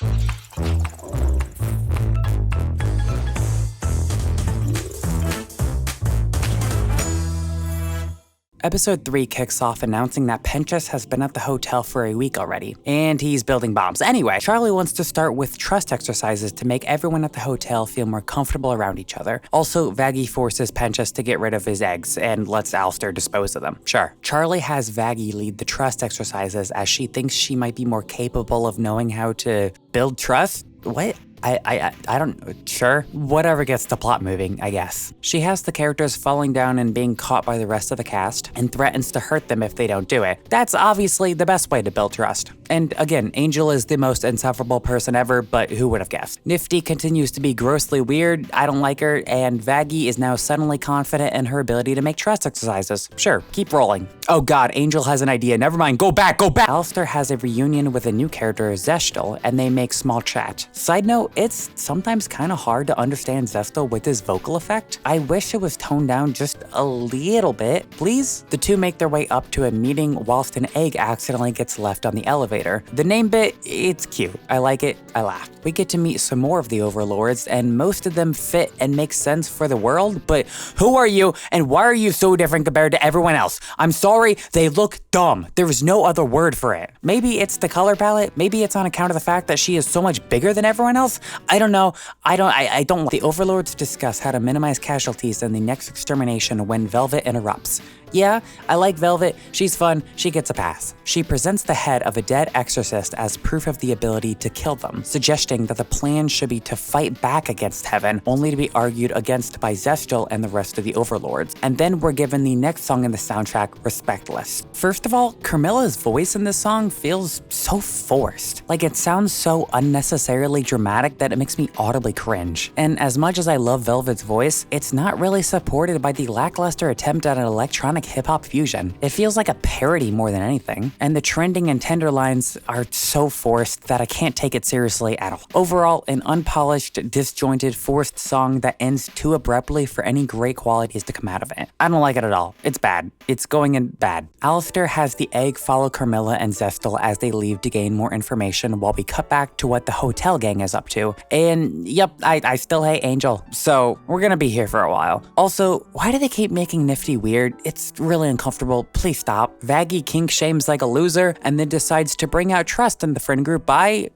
S1: Episode 3 kicks off announcing that Pinchas has been at the hotel for a week already, and he's building bombs. Anyway, Charlie wants to start with trust exercises to make everyone at the hotel feel more comfortable around each other. Also, Vaggie forces Pinchas to get rid of his eggs and lets Alistair dispose of them. Sure. Charlie has Vaggie lead the trust exercises as she thinks she might be more capable of knowing how to build trust. What? I don't, sure. Whatever gets the plot moving, I guess. She has the characters falling down and being caught by the rest of the cast and threatens to hurt them if they don't do it. That's obviously the best way to build trust. And again, Angel is the most insufferable person ever, but who would have guessed? Nifty continues to be grossly weird, I don't like her, and Vaggie is now suddenly confident in her ability to make trust exercises. Sure, keep rolling. Oh god, Angel has an idea, never mind, go back! Alistair has a reunion with a new character, Zestel, and they make small chat. Side note, it's sometimes kind of hard to understand Zestel with his vocal effect. I wish it was toned down just a little bit, please? The two make their way up to a meeting whilst an egg accidentally gets left on the elevator. The name bit, it's cute. I like it, I laugh. We get to meet some more of the overlords, and most of them fit and make sense for the world, but who are you, and why are you so different compared to everyone else? I'm sorry, they look dumb. There is no other word for it. Maybe it's the color palette, maybe it's on account of the fact that she is so much bigger than everyone else. I don't know. I don't. The overlords discuss how to minimize casualties in the next extermination when Velvet interrupts. Yeah, I like Velvet, she's fun, she gets a pass. She presents the head of a dead exorcist as proof of the ability to kill them, suggesting that the plan should be to fight back against Heaven, only to be argued against by Zestel and the rest of the overlords. And then we're given the next song in the soundtrack, Respectless. First of all, Carmilla's voice in this song feels so forced. Like it sounds so unnecessarily dramatic that it makes me audibly cringe. And as much as I love Velvet's voice, it's not really supported by the lackluster attempt at an electronic hip-hop fusion. It feels like a parody more than anything, and the trending and tender lines are so forced that I can't take it seriously at all. Overall, an unpolished, disjointed, forced song that ends too abruptly for any great qualities to come out of it. I don't like it at all. It's bad. It's going in bad. Alistair has the egg follow Carmilla and Zestel as they leave to gain more information while we cut back to what the hotel gang is up to. And yep, I still hate Angel, so we're gonna be here for a while. Also, why do they keep making Nifty weird? It's really uncomfortable. Please stop. Vaggie kink shames like a loser and then decides to bring out trust in the friend group by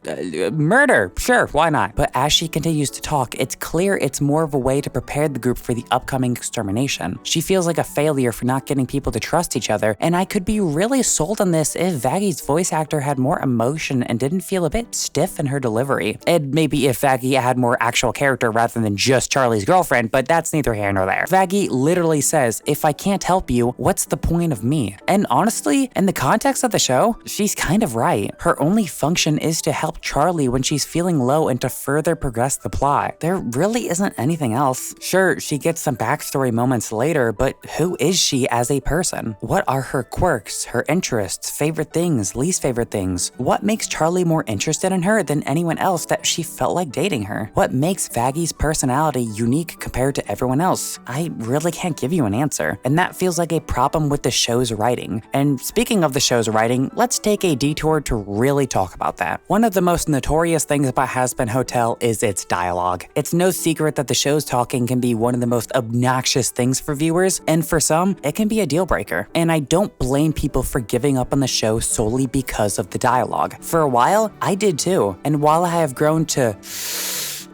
S1: murder. Sure, why not? But as she continues to talk, it's clear it's more of a way to prepare the group for the upcoming extermination. She feels like a failure for not getting people to trust each other, and I could be really sold on this if Vaggie's voice actor had more emotion and didn't feel a bit stiff in her delivery. And maybe if Vaggie had more actual character rather than just Charlie's girlfriend, but that's neither here nor there. Vaggie literally says, if I can't help you, what's the point of me? And honestly, in the context of the show, she's kind of right. Her only function is to help Charlie when she's feeling low and to further progress the plot. There really isn't anything else. Sure, she gets some backstory moments later, but who is she as a person? What are her quirks, her interests, favorite things, least favorite things? What makes Charlie more interested in her than anyone else that she felt like dating her? What makes Vaggie's personality unique compared to everyone else? I really can't give you an answer, and that feels like a problem with the show's writing. And speaking of the show's writing, let's take a detour to really talk about that. One of the most notorious things about Hazbin Hotel is its dialogue. It's no secret that the show's talking can be one of the most obnoxious things for viewers, and for some, it can be a deal breaker. And I don't blame people for giving up on the show solely because of the dialogue. For a while, I did too, and while I have grown to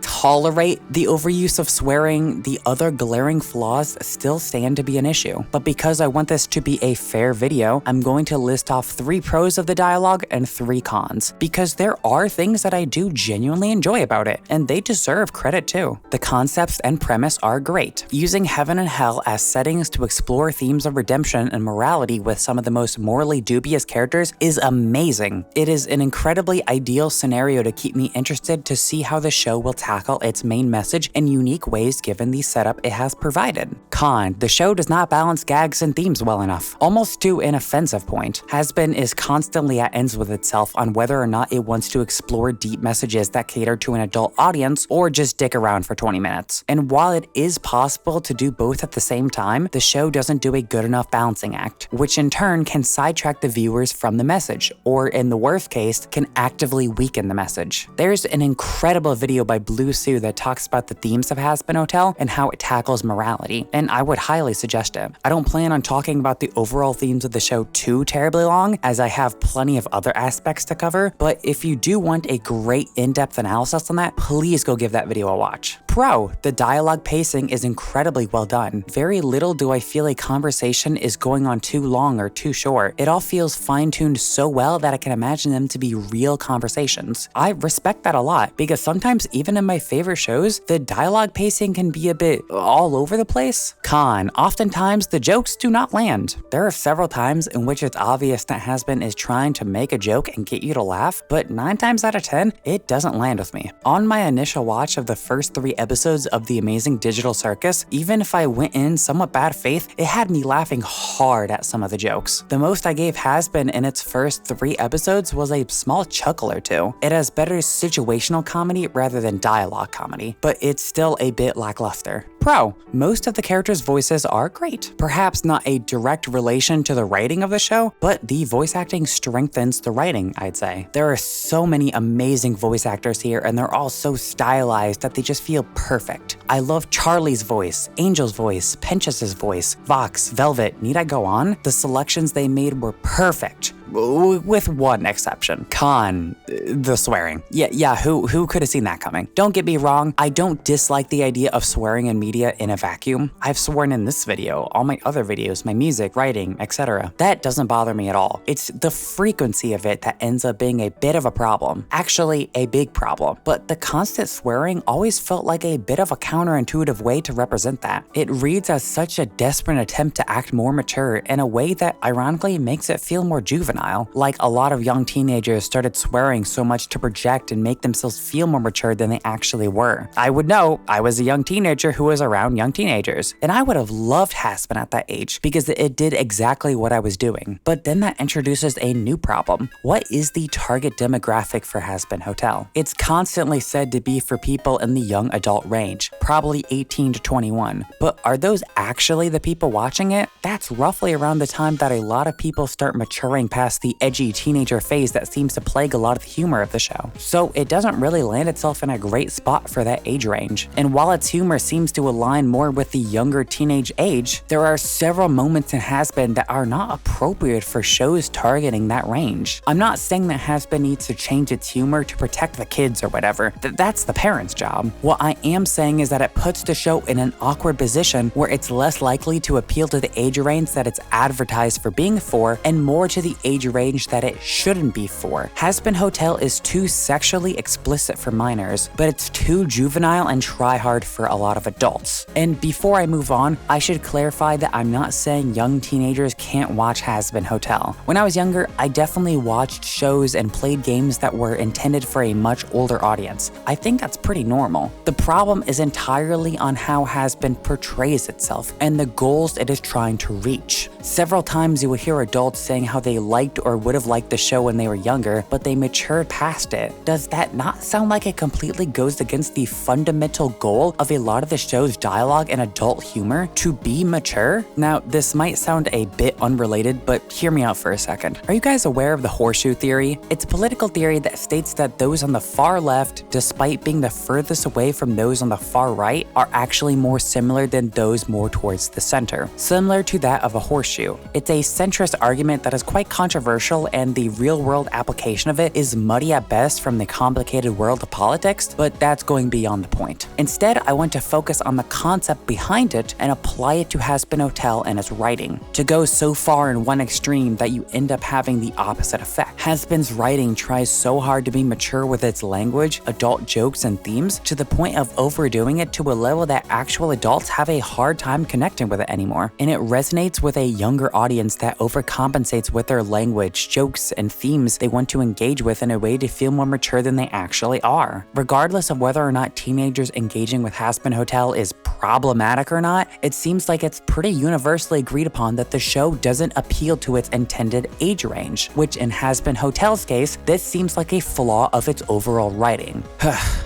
S1: tolerate the overuse of swearing, the other glaring flaws still stand to be an issue. But because I want this to be a fair video, I'm going to list off 3 pros of the dialogue and 3 cons, because there are things that I do genuinely enjoy about it, and they deserve credit too. The concepts and premise are great. Using heaven and hell as settings to explore themes of redemption and morality with some of the most morally dubious characters is amazing. It is an incredibly ideal scenario to keep me interested to see how the show will tackle its main message in unique ways given the setup it has provided. Con: the show does not balance gags and themes well enough, almost to an offensive point. Hazbin is constantly at ends with itself on whether or not it wants to explore deep messages that cater to an adult audience or just dick around for 20 minutes. And while it is possible to do both at the same time, the show doesn't do a good enough balancing act, which in turn can sidetrack the viewers from the message, or in the worst case, can actively weaken the message. There's an incredible video by Blue Sue that talks about the themes of Hazbin Hotel and how it tackles morality, and I would highly suggest it. I don't plan on talking about the overall themes of the show too terribly long, as I have plenty of other aspects to cover, but if you do want a great in-depth analysis on that, please go give that video a watch. Pro: the dialogue pacing is incredibly well done. Very little do I feel a conversation is going on too long or too short. It all feels fine-tuned so well that I can imagine them to be real conversations. I respect that a lot, because sometimes even in my favorite shows, the dialogue pacing can be a bit all over the place. Con: oftentimes the jokes do not land. There are several times in which it's obvious that Hazbin is trying to make a joke and get you to laugh, but 9 times out of 10, it doesn't land with me. On my initial watch of the first 3 episodes of The Amazing Digital Circus, even if I went in somewhat bad faith, it had me laughing hard at some of the jokes. The most I gave Hazbin in its first 3 episodes was a small chuckle or two. It has better situational comedy rather than dialogue comedy, but it's still a bit lackluster. Pro: most of the characters' voices are great. Perhaps not a direct relation to the writing of the show, but the voice acting strengthens the writing, I'd say. There are so many amazing voice actors here, and they're all so stylized that they just feel perfect. I love Charlie's voice, Angel's voice, Penchas's voice, Vox, Velvet, need I go on? The selections they made were perfect, with one exception. Con: the swearing. Yeah, who could have seen that coming? Don't get me wrong, I don't dislike the idea of swearing in media in a vacuum. I've sworn in this video, all my other videos, my music, writing, etc. That doesn't bother me at all. It's the frequency of it that ends up being a bit of a problem. Actually, a big problem. But the constant swearing always felt like a bit of a counterintuitive way to represent that. It reads as such a desperate attempt to act more mature in a way that ironically makes it feel more juvenile. Like a lot of young teenagers started swearing so much to project and make themselves feel more mature than they actually were. I would know, I was a young teenager who was around young teenagers. And I would have loved Hazbin at that age because it did exactly what I was doing. But then that introduces a new problem. What is the target demographic for Hazbin Hotel? It's constantly said to be for people in the young adult range, probably 18 to 21. But are those actually the people watching it? That's roughly around the time that a lot of people start maturing past the edgy teenager phase that seems to plague a lot of the humor of the show. So it doesn't really land itself in a great spot for that age range. And while its humor seems to align more with the younger teenage age, there are several moments in Hazbin that are not appropriate for shows targeting that range. I'm not saying that Hazbin needs to change its humor to protect the kids or whatever. That's the parents' job. What I am saying is that it puts the show in an awkward position where it's less likely to appeal to the age range that it's advertised for being for and more to the age range that it shouldn't be for. Hazbin Hotel is too sexually explicit for minors, but it's too juvenile and try-hard for a lot of adults. And before I move on, I should clarify that I'm not saying young teenagers can't watch Hazbin Hotel. When I was younger, I definitely watched shows and played games that were intended for a much older audience. I think that's pretty normal. The problem is entirely on how Hazbin portrays itself and the goals it is trying to reach. Several times you would hear adults saying how they liked or would have liked the show when they were younger, but they matured past it. Does that not sound like it completely goes against the fundamental goal of a lot of the show's dialogue and adult humor, to be mature? Now, this might sound a bit unrelated, but hear me out for a second. Are you guys aware of the horseshoe theory? It's a political theory that states that those on the far left, despite being the furthest away from those on the far right, are actually more similar than those more towards the center, similar to that of a horseshoe. It's a centrist argument that is quite controversial, and the real-world application of it is muddy at best from the complicated world of politics, but that's going beyond the point. Instead, I want to focus on the concept behind it and apply it to Hazbin Hotel and its writing. To go so far in one extreme that you end up having the opposite effect. Hazbin's writing tries so hard to be mature with its language, adult jokes, and themes to the point of overdoing it to a level that actual adults have a hard time connecting with it anymore. And it resonates with a younger audience that overcompensates with their language, jokes, and themes they want to engage with in a way to feel more mature than they actually are. Regardless of whether or not teenagers engaging with Hazbin Hotel is problematic or not, it seems like it's pretty universally agreed upon that the show doesn't appeal to its intended age range, which in Hazbin Hotel's case, this seems like a flaw of its overall writing.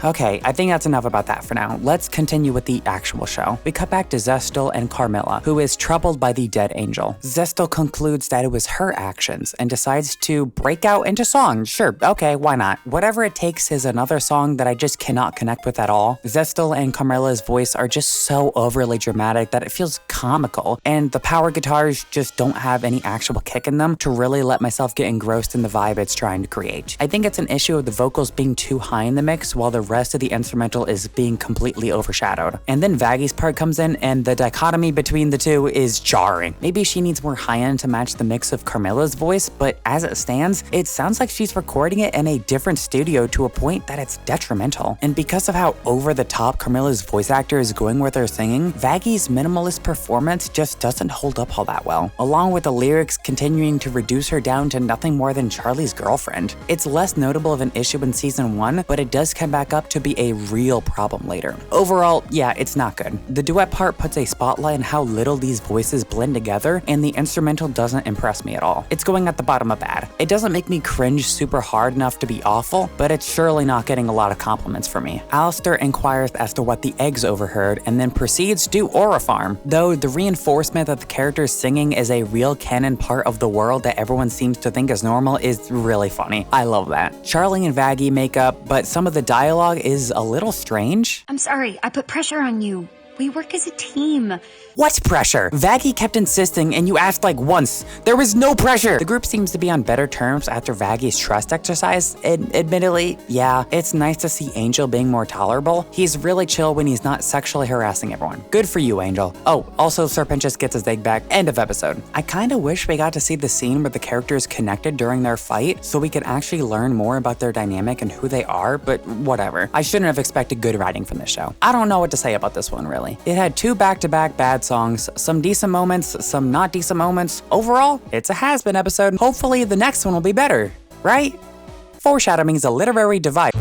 S1: Okay, I think that's enough about that for now. Let's continue with the actual show. We cut back to Zestel and Carmilla, who is troubled by the dead angel. Zestel concludes that it was her actions and decides to break out into song. Sure, okay, why not? Whatever It Takes is another song that I just cannot connect with at all. Zestel and Carmilla's voice are just so overly dramatic that it feels comical, and the power guitars just don't have any actual kick in them to really let myself get engrossed in the vibe it's trying to create. I think it's an issue of the vocals being too high in the mix while the rest of the instrumental is being completely overshadowed. And then Vaggy's part comes in and the dichotomy between the two is jarring. Maybe she needs more high-end to match the mix of Carmilla's voice, but as it stands, it sounds like she's recording it in a different studio to a point that it's detrimental. And because of how over-the-top Carmilla's voice actor is going with her singing, Vaggy's minimalist performance just doesn't hold up all that well, along with the lyrics continuing to reduce her down to nothing more than Charlie's girlfriend. It's less notable of an issue in season 1, but it does come back up to be a real problem later. Overall, yeah, it's not good. The duet part puts a spotlight on how little these voices blend together, and the instrumental doesn't impress me at all. It's going at the bottom of bad. It doesn't make me cringe super hard enough to be awful, but it's surely not getting a lot of compliments from me. Alistair inquires as to what the eggs overheard and then proceeds to Aura Farm, though the reinforcement that the character's singing is a real canon part of the world that everyone seems to think is normal is really funny. I love that. Charlie and Vaggy make up, but some of the dialogue is a little strange.
S2: I'm sorry, I put pressure on you. We work as a team.
S1: What pressure? Vaggy kept insisting and you asked like once. There was no pressure. The group seems to be on better terms after Vaggy's trust exercise. Admittedly, yeah, it's nice to see Angel being more tolerable. He's really chill when he's not sexually harassing everyone. Good for you, Angel. Oh, also Serpentius gets his egg back. End of episode. I kinda wish we got to see the scene where the characters connected during their fight so we could actually learn more about their dynamic and who they are, but whatever. I shouldn't have expected good writing from this show. I don't know what to say about this one, really. It had 2 back-to-back bad songs, some decent moments, some not decent moments. Overall, it's a Hazbin episode. Hopefully the next one will be better, right? Foreshadowing is a literary device.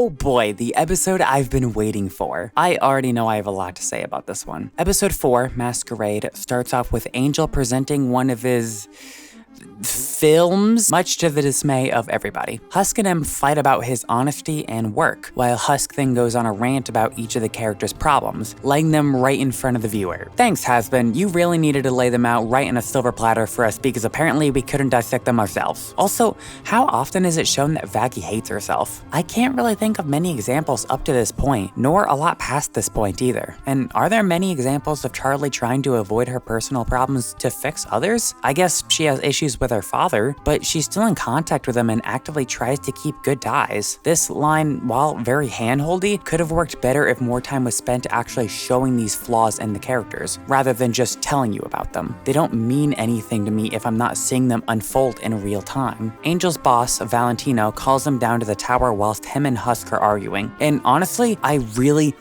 S1: Oh boy, the episode I've been waiting for. I already know I have a lot to say about this one. Episode 4, Masquerade, starts off with Angel presenting one of his films, much to the dismay of everybody. Husk and M fight about his honesty and work, while Husk then goes on a rant about each of the characters' problems, laying them right in front of the viewer. Thanks, Hazbin, you really needed to lay them out right in a silver platter for us because apparently we couldn't dissect them ourselves. Also, how often is it shown that Vaggie hates herself? I can't really think of many examples up to this point, nor a lot past this point either. And are there many examples of Charlie trying to avoid her personal problems to fix others? I guess she has issues with her father, but she's still in contact with him and actively tries to keep good ties. This line, while very handholdy, could have worked better if more time was spent actually showing these flaws in the characters, rather than just telling you about them. They don't mean anything to me if I'm not seeing them unfold in real time. Angel's boss, Valentino, calls him down to the tower whilst him and Husk are arguing, and honestly, I really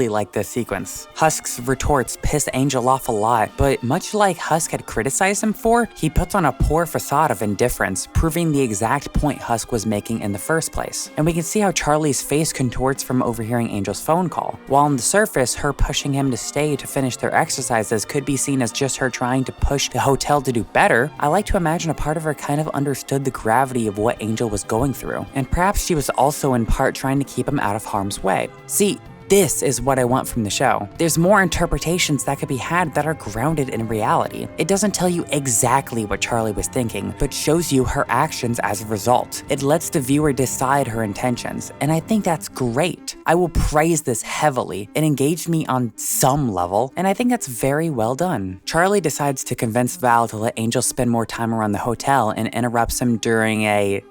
S1: like this sequence. Husk's retorts piss Angel off a lot, but much like Husk had criticized him for, he puts on a poor facade of indifference, proving the exact point Husk was making in the first place. And we can see how Charlie's face contorts from overhearing Angel's phone call. While on the surface, her pushing him to stay to finish their exercises could be seen as just her trying to push the hotel to do better, I like to imagine a part of her kind of understood the gravity of what Angel was going through, and perhaps she was also in part trying to keep him out of harm's way. See, this is what I want from the show. There's more interpretations that could be had that are grounded in reality. It doesn't tell you exactly what Charlie was thinking, but shows you her actions as a result. It lets the viewer decide her intentions, and I think that's great. I will praise this heavily. It engaged me on some level, and I think that's very well done. Charlie decides to convince Val to let Angel spend more time around the hotel and interrupts him during a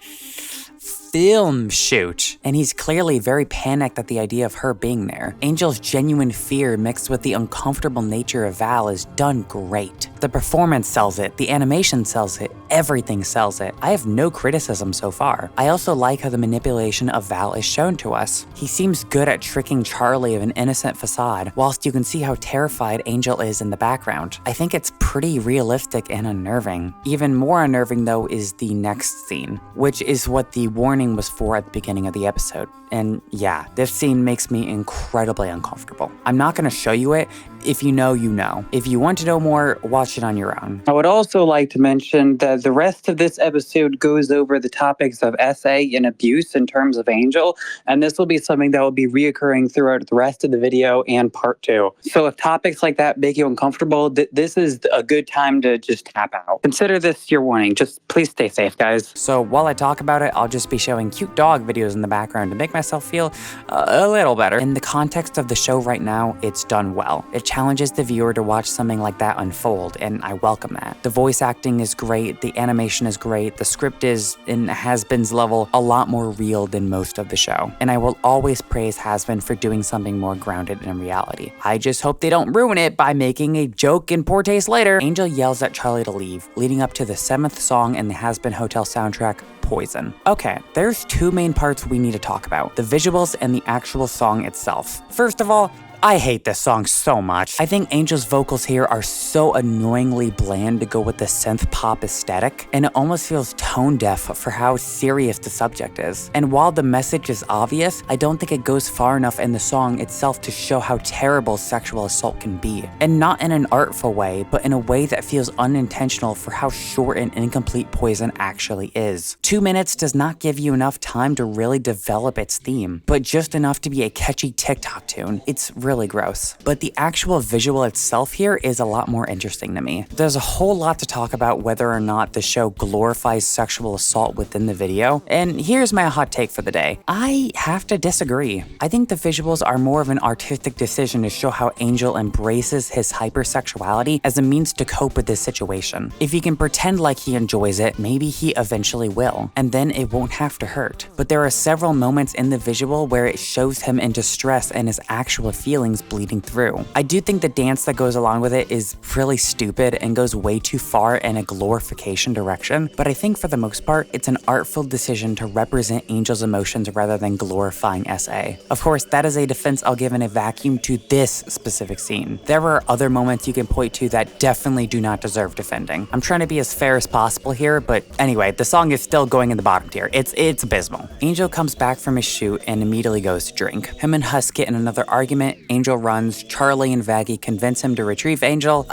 S1: film shoot, and he's clearly very panicked at the idea of her being there. Angel's genuine fear mixed with the uncomfortable nature of Val is done great. The performance sells it, the animation sells it, everything sells it. I have no criticism so far. I also like how the manipulation of Val is shown to us. He seems good at tricking Charlie of an innocent facade, whilst you can see how terrified Angel is in the background. I think it's pretty realistic and unnerving. Even more unnerving though is the next scene, which is what the warning was for at the beginning of the episode. And yeah, this scene makes me incredibly uncomfortable. I'm not going to show you it. If you know, you know. If you want to know more, watch it on your own. I would also like to mention that the rest of this episode goes over the topics of SA and abuse in terms of Angel, and this will be something that will be reoccurring throughout the rest of the video and part 2. So if topics like that make you uncomfortable, this is a good time to just tap out. Consider this your warning. Just please stay safe, guys. So while I talk about it, I'll just be showing cute dog videos in the background to make myself feel a little better. In the context of the show right now, it's done well. It challenges the viewer to watch something like that unfold, and I welcome that. The voice acting is great, the animation is great, the script is, in Hazbin's level, a lot more real than most of the show. And I will always praise Hazbin for doing something more grounded in reality. I just hope they don't ruin it by making a joke in poor taste later. Angel yells at Charlie to leave, leading up to the 7th song in the Hazbin Hotel soundtrack, Poison. Okay, there's 2 main parts we need to talk about, the visuals and the actual song itself. First of all, I hate this song so much. I think Angel's vocals here are so annoyingly bland to go with the synth pop aesthetic, and it almost feels tone deaf for how serious the subject is. And while the message is obvious, I don't think it goes far enough in the song itself to show how terrible sexual assault can be. And not in an artful way, but in a way that feels unintentional for how short and incomplete Poison actually is. 2 minutes does not give you enough time to really develop its theme, but just enough to be a catchy TikTok tune. It's really gross. But the actual visual itself here is a lot more interesting to me. There's a whole lot to talk about whether or not the show glorifies sexual assault within the video, and here's my hot take for the day. I have to disagree. I think the visuals are more of an artistic decision to show how Angel embraces his hypersexuality as a means to cope with this situation. If he can pretend like he enjoys it, maybe he eventually will, and then it won't have to hurt. But there are several moments in the visual where it shows him in distress and his actual feelings feelings bleeding through. I do think the dance that goes along with it is really stupid and goes way too far in a glorification direction, but I think for the most part, it's an artful decision to represent Angel's emotions rather than glorifying SA. Of course, that is a defense I'll give in a vacuum to this specific scene. There are other moments you can point to that definitely do not deserve defending. I'm trying to be as fair as possible here, but anyway, the song is still going in the bottom tier. It's abysmal. Angel comes back from his shoot and immediately goes to drink. Him and Husk get in another argument. Angel runs. Charlie and Vaggie convince him to retrieve Angel.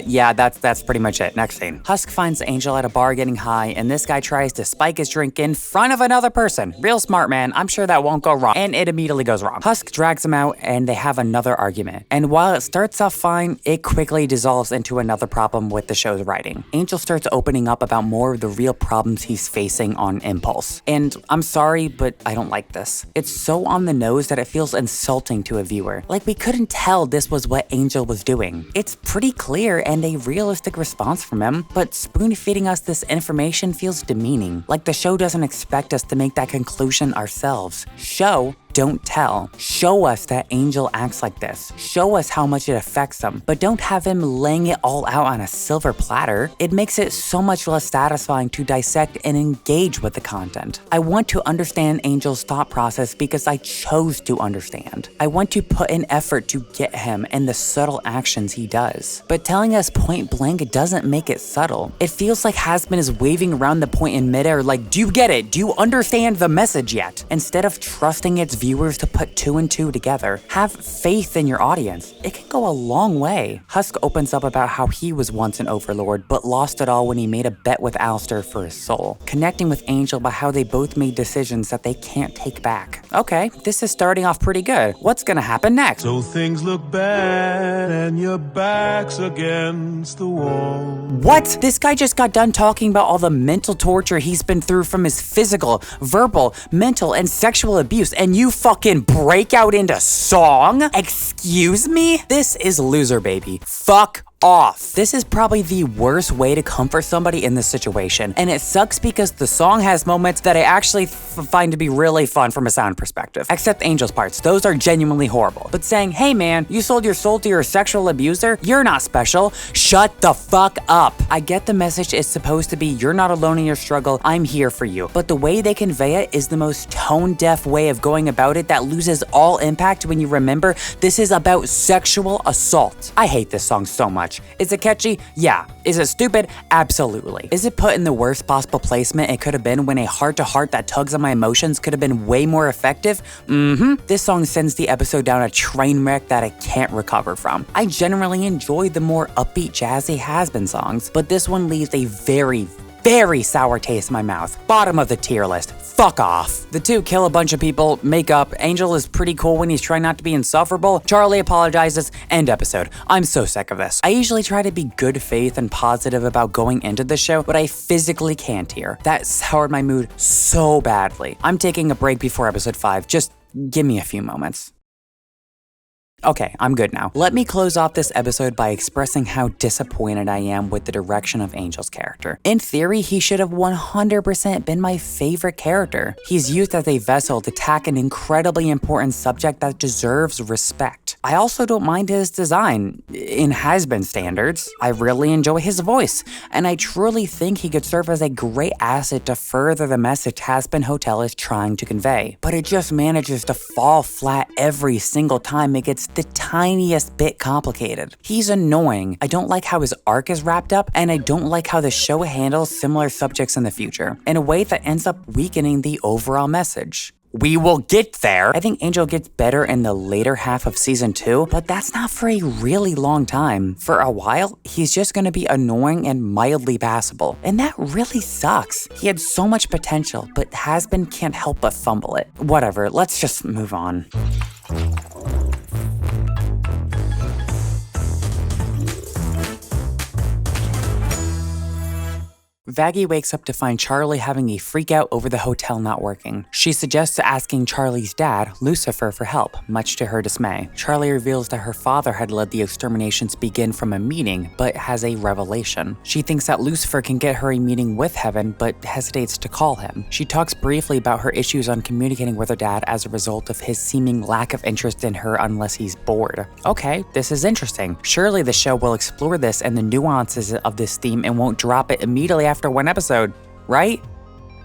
S1: Yeah, that's pretty much it. Next scene. Husk finds Angel at a bar getting high, and this guy tries to spike his drink in front of another person. Real smart, man. I'm sure that won't go wrong. And it immediately goes wrong. Husk drags him out, and they have another argument. And while it starts off fine, it quickly dissolves into another problem with the show's writing. Angel starts opening up about more of the real problems he's facing on impulse. And I'm sorry, but I don't like this. It's so on the nose that it feels insulting to a viewer. Like we couldn't tell this was what Angel was doing. It's pretty clear and a realistic response from him, but spoon-feeding us this information feels demeaning. Like the show doesn't expect us to make that conclusion ourselves. Show, don't tell. Show us that Angel acts like this. Show us how much it affects him, but don't have him laying it all out on a silver platter. It makes it so much less satisfying to dissect and engage with the content. I want to understand Angel's thought process because I chose to understand. I want to put in effort to get him and the subtle actions he does. But telling us point blank doesn't make it subtle. It feels like Hazbin is waving around the point in midair like, do you get it? Do you understand the message yet? Instead of trusting its viewers to put two and two together. Have faith in your audience. It can go a long way. Husk opens up about how he was once an overlord, but lost it all when he made a bet with Alistair for his soul. Connecting with Angel about how they both made decisions that they can't take back. Okay, this is starting off pretty good. What's gonna happen next?
S3: So things look bad and your back's against the wall.
S1: What? This guy just got done talking about all the mental torture he's been through from his physical, verbal, mental, and sexual abuse, and you fucking break out into song? Excuse me? This is loser, baby. Fuck off. This is probably the worst way to comfort somebody in this situation, and it sucks because the song has moments that I actually find to be really fun from a sound perspective. Except Angel's parts, those are genuinely horrible. But saying, hey man, you sold your soul to your sexual abuser? You're not special. Shut the fuck up. I get the message is supposed to be you're not alone in your struggle, I'm here for you. But the way they convey it is the most tone-deaf way of going about it that loses all impact when you remember this is about sexual assault. I hate this song so much. Is it catchy? Yeah. Is it stupid? Absolutely. Is it put in the worst possible placement it could have been when a heart-to-heart that tugs on my emotions could have been way more effective? This song sends the episode down a train wreck that I can't recover from. I generally enjoy the more upbeat, jazzy Hazbin songs, but this one leaves a very sour taste in my mouth. Bottom of the tier list. Fuck off. The two kill a bunch of people, make up. Angel is pretty cool when he's trying not to be insufferable. Charlie apologizes. End episode. I'm so sick of this. I usually try to be good faith and positive about going into the show, but I physically can't here. That soured my mood so badly. I'm taking a break before episode 5. Just give me a few moments. Okay, I'm good now. Let me close off this episode by expressing how disappointed I am with the direction of Angel's character. In theory, he should have 100% been my favorite character. He's used as a vessel to tackle an incredibly important subject that deserves respect. I also don't mind his design. In Hazbin standards, I really enjoy his voice, and I truly think he could serve as a great asset to further the message Hazbin Hotel is trying to convey. But it just manages to fall flat every single time it gets the tiniest bit complicated. He's annoying. I don't like how his arc is wrapped up, and I don't like how the show handles similar subjects in the future, in a way that ends up weakening the overall message. We will get there. I think Angel gets better in the later half of season 2, but that's not for a really long time. For a while, he's just gonna be annoying and mildly passable, and that really sucks. He had so much potential, but Hazbin can't help but fumble it. Whatever, let's just move on. Vaggie wakes up to find Charlie having a freak out over the hotel not working. She suggests asking Charlie's dad, Lucifer, for help, much to her dismay. Charlie reveals that her father had let the exterminations begin from a meeting, but has a revelation. She thinks that Lucifer can get her a meeting with Heaven, but hesitates to call him. She talks briefly about her issues on communicating with her dad as a result of his seeming lack of interest in her unless he's bored. Okay, this is interesting. Surely the show will explore this and the nuances of this theme and won't drop it immediately after one episode, right?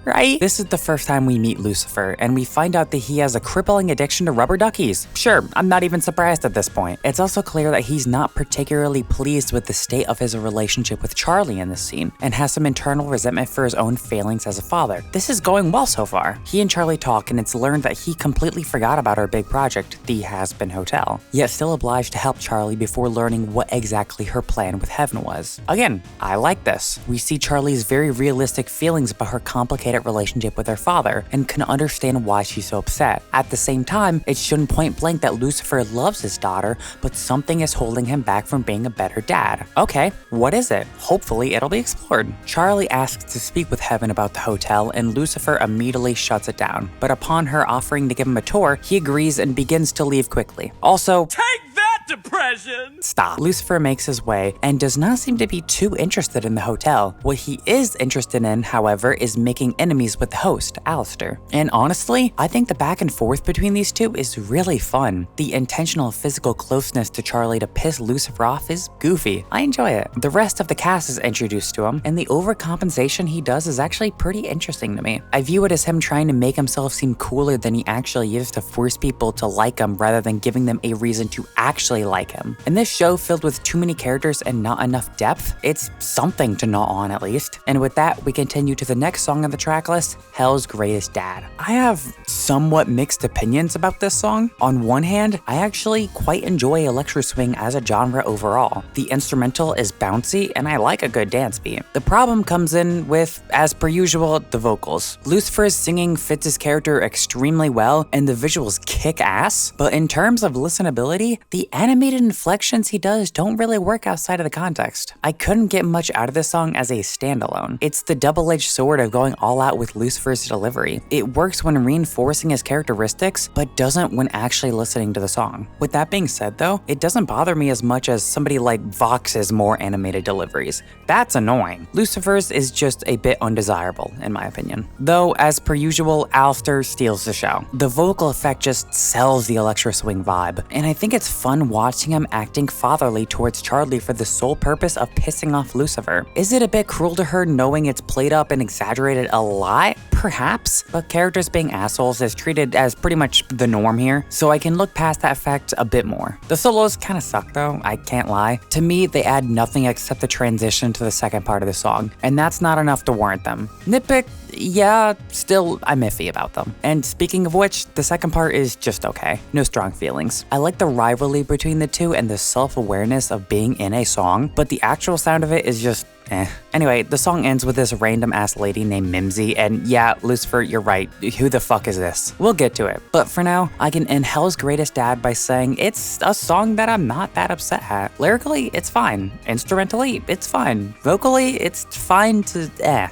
S1: Right? This is the first time we meet Lucifer, and we find out that he has a crippling addiction to rubber duckies. Sure, I'm not even surprised at this point. It's also clear that he's not particularly pleased with the state of his relationship with Charlie in this scene, and has some internal resentment for his own failings as a father. This is going well so far. He and Charlie talk, and it's learned that he completely forgot about our big project, the Hazbin Hotel, yet still obliged to help Charlie before learning what exactly her plan with Heaven was. Again, I like this. We see Charlie's very realistic feelings about her complicated relationship with her father and can understand why she's so upset. At the same time, it's shown point blank that Lucifer loves his daughter, but something is holding him back from being a better dad. Okay, what is it? Hopefully it'll be explored. Charlie asks to speak with Heaven about the hotel, and Lucifer immediately shuts it down. But upon her offering to give him a tour, he agrees and begins to leave quickly. Also,
S3: Take that, depression!
S1: Stop. Lucifer makes his way and does not seem to be too interested in the hotel. What he is interested in, however, is making enemies with the host, Alistair. And honestly, I think the back and forth between these two is really fun. The intentional physical closeness to Charlie to piss Lucifer off is goofy. I enjoy it. The rest of the cast is introduced to him, and the overcompensation he does is actually pretty interesting to me. I view it as him trying to make himself seem cooler than he actually is to force people to like him rather than giving them a reason to actually like him. In this show filled with too many characters and not enough depth, it's something to gnaw on at least. And with that, we continue to the next song on the track list, Hell's Greatest Dad. I have somewhat mixed opinions about this song. On one hand, I actually quite enjoy electro swing as a genre overall. The instrumental is bouncy and I like a good dance beat. The problem comes in with, as per usual, the vocals. Lucifer's singing fits his character extremely well and the visuals kick ass, but in terms of listenability, the animated inflections he does don't really work outside of the context. I couldn't get much out of this song as a standalone. It's the double-edged sword of going all out with Lucifer's delivery. It works when reinforcing his characteristics, but doesn't when actually listening to the song. With that being said though, it doesn't bother me as much as somebody like Vox's more animated deliveries. That's annoying. Lucifer's is just a bit undesirable, in my opinion. Though, as per usual, Alistair steals the show. The vocal effect just sells the electro swing vibe, and I think it's fun watching him acting fatherly towards Charlie for the sole purpose of pissing off Lucifer. Is it a bit cruel to her knowing it's played up and exaggerated a lot? Perhaps, but characters being assholes is treated as pretty much the norm here, so I can look past that fact a bit more. The solos kinda suck though, I can't lie. To me, they add nothing except the transition to the second part of the song, and that's not enough to warrant them. Nitpick? Yeah, still, I'm iffy about them. And speaking of which, the second part is just okay. No strong feelings. I like the rivalry between the two and the self-awareness of being in a song, but the actual sound of it is just eh. Anyway, the song ends with this random ass lady named Mimsy, and yeah, Lucifer, you're right. Who the fuck is this? We'll get to it. But for now, I can end Hell's Greatest Dad by saying it's a song that I'm not that upset at. Lyrically, it's fine. Instrumentally, it's fine. Vocally, it's fine to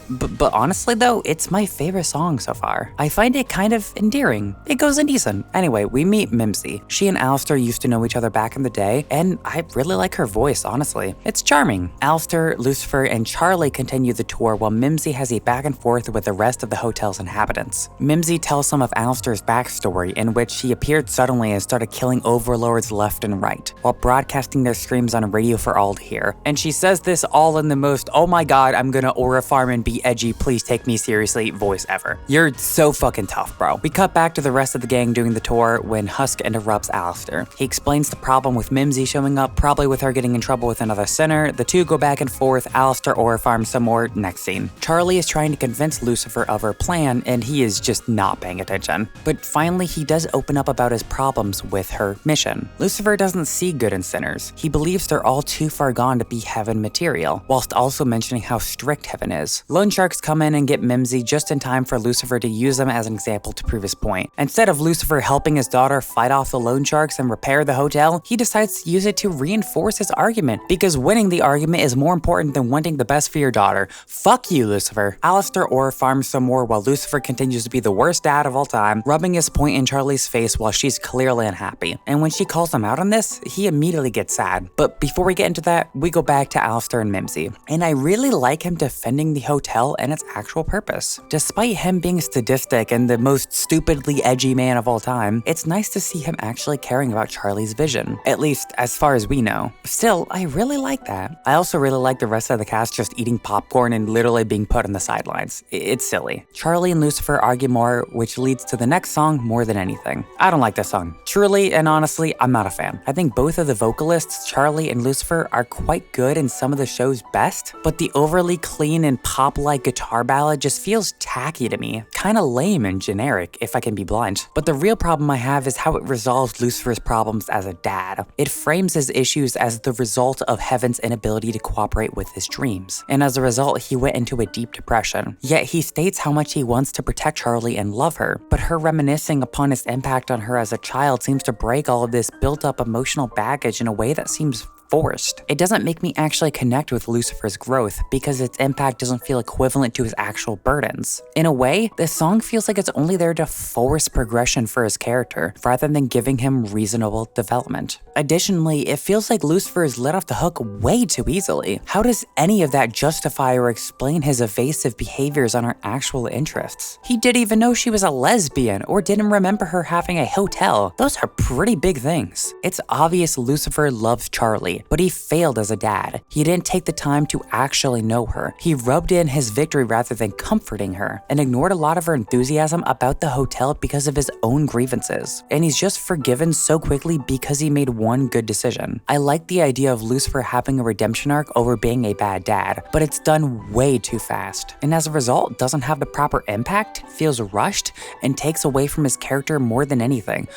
S1: But honestly though, it's my favorite song so far. I find it kind of endearing. It goes in decent. Anyway, we meet Mimsy. She and Alistair used to know each other back in the day, and I really like her voice, honestly. It's charming. Alistair, Lucifer, and Charlie continue the tour while Mimsy has a back and forth with the rest of the hotel's inhabitants. Mimsy tells some of Alistair's backstory, in which he appeared suddenly and started killing overlords left and right, while broadcasting their screams on a radio for all to hear. And she says this all in the most, oh my god, I'm gonna aura farm and be edgy, please take me seriously voice ever. You're so fucking tough, bro. We cut back to the rest of the gang doing the tour when Husk interrupts Alistair. He explains the problem with Mimsy showing up, probably with her getting in trouble with another sinner. The two go back and forth, Alistair aura farms some more, next scene. Charlie is trying to convince Lucifer of her plan, and he is just not paying attention. But finally, he does open up about his problems with her mission. Lucifer doesn't see good in sinners. He believes they're all too far gone to be heaven material, whilst also mentioning how strict heaven is. Loan sharks come in and get Mimsy just in time for Lucifer to use them as an example to prove his point. Instead of Lucifer helping his daughter fight off the loan sharks and repair the hotel, he decides to use it to reinforce his argument, because winning the argument is more important than one wanting the best for your daughter. Fuck you, Lucifer. Alistair Orr farms some more while Lucifer continues to be the worst dad of all time, rubbing his point in Charlie's face while she's clearly unhappy. And when she calls him out on this, he immediately gets sad. But before we get into that, we go back to Alistair and Mimsy. And I really like him defending the hotel and its actual purpose. Despite him being sadistic and the most stupidly edgy man of all time, it's nice to see him actually caring about Charlie's vision, at least as far as we know. Still, I really like that. I also really like the rest of the cast just eating popcorn and literally being put on the sidelines. It's silly. Charlie and Lucifer argue more, which leads to the next song more than anything. I don't like this song. Truly and honestly, I'm not a fan. I think both of the vocalists, Charlie and Lucifer, are quite good in some of the show's best, but the overly clean and pop-like guitar ballad just feels tacky to me. Kinda lame and generic, if I can be blunt. But the real problem I have is how it resolves Lucifer's problems as a dad. It frames his issues as the result of Heaven's inability to cooperate with his dreams, and as a result, he went into a deep depression. Yet he states how much he wants to protect Charlie and love her, but her reminiscing upon his impact on her as a child seems to break all of this built-up emotional baggage in a way that seems forced. It doesn't make me actually connect with Lucifer's growth because its impact doesn't feel equivalent to his actual burdens. In a way, this song feels like it's only there to force progression for his character, rather than giving him reasonable development. Additionally, it feels like Lucifer is let off the hook way too easily. How does any of that justify or explain his evasive behaviors on her actual interests? He didn't even know she was a lesbian or didn't remember her having a hotel. Those are pretty big things. It's obvious Lucifer loves Charlie, but he failed as a dad. He didn't take the time to actually know her. He rubbed in his victory rather than comforting her, and ignored a lot of her enthusiasm about the hotel because of his own grievances. And he's just forgiven so quickly because he made one good decision. I like the idea of Lucifer having a redemption arc over being a bad dad, but it's done way too fast. And as a result, doesn't have the proper impact, feels rushed, and takes away from his character more than anything.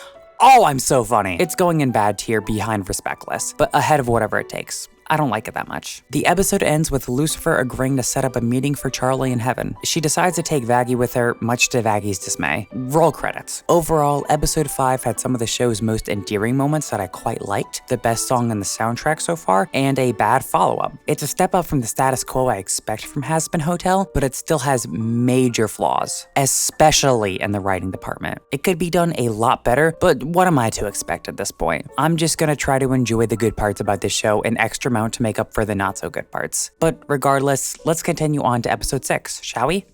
S1: Oh, I'm so funny. It's going in bad tier behind respectless, but ahead of whatever it takes. I don't like it that much. The episode ends with Lucifer agreeing to set up a meeting for Charlie in heaven. She decides to take Vaggie with her, much to Vaggie's dismay. Roll credits. Overall, episode 5 had some of the show's most endearing moments that I quite liked, the best song on the soundtrack so far, and a bad follow-up. It's a step up from the status quo I expect from Hazbin Hotel, but it still has major flaws, especially in the writing department. It could be done a lot better, but what am I to expect at this point? I'm just gonna try to enjoy the good parts about this show an extra amount to make up for the not so good parts. But regardless, let's continue on to episode 6, shall we?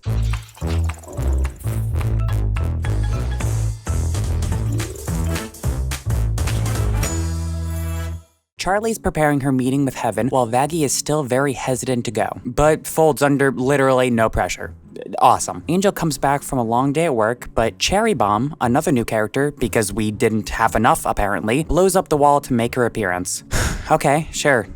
S1: Charlie's preparing her meeting with Heaven while Vaggie is still very hesitant to go, but folds under literally no pressure. Awesome. Angel comes back from a long day at work, but Cherry Bomb, another new character, because we didn't have enough apparently, blows up the wall to make her appearance. Okay, sure.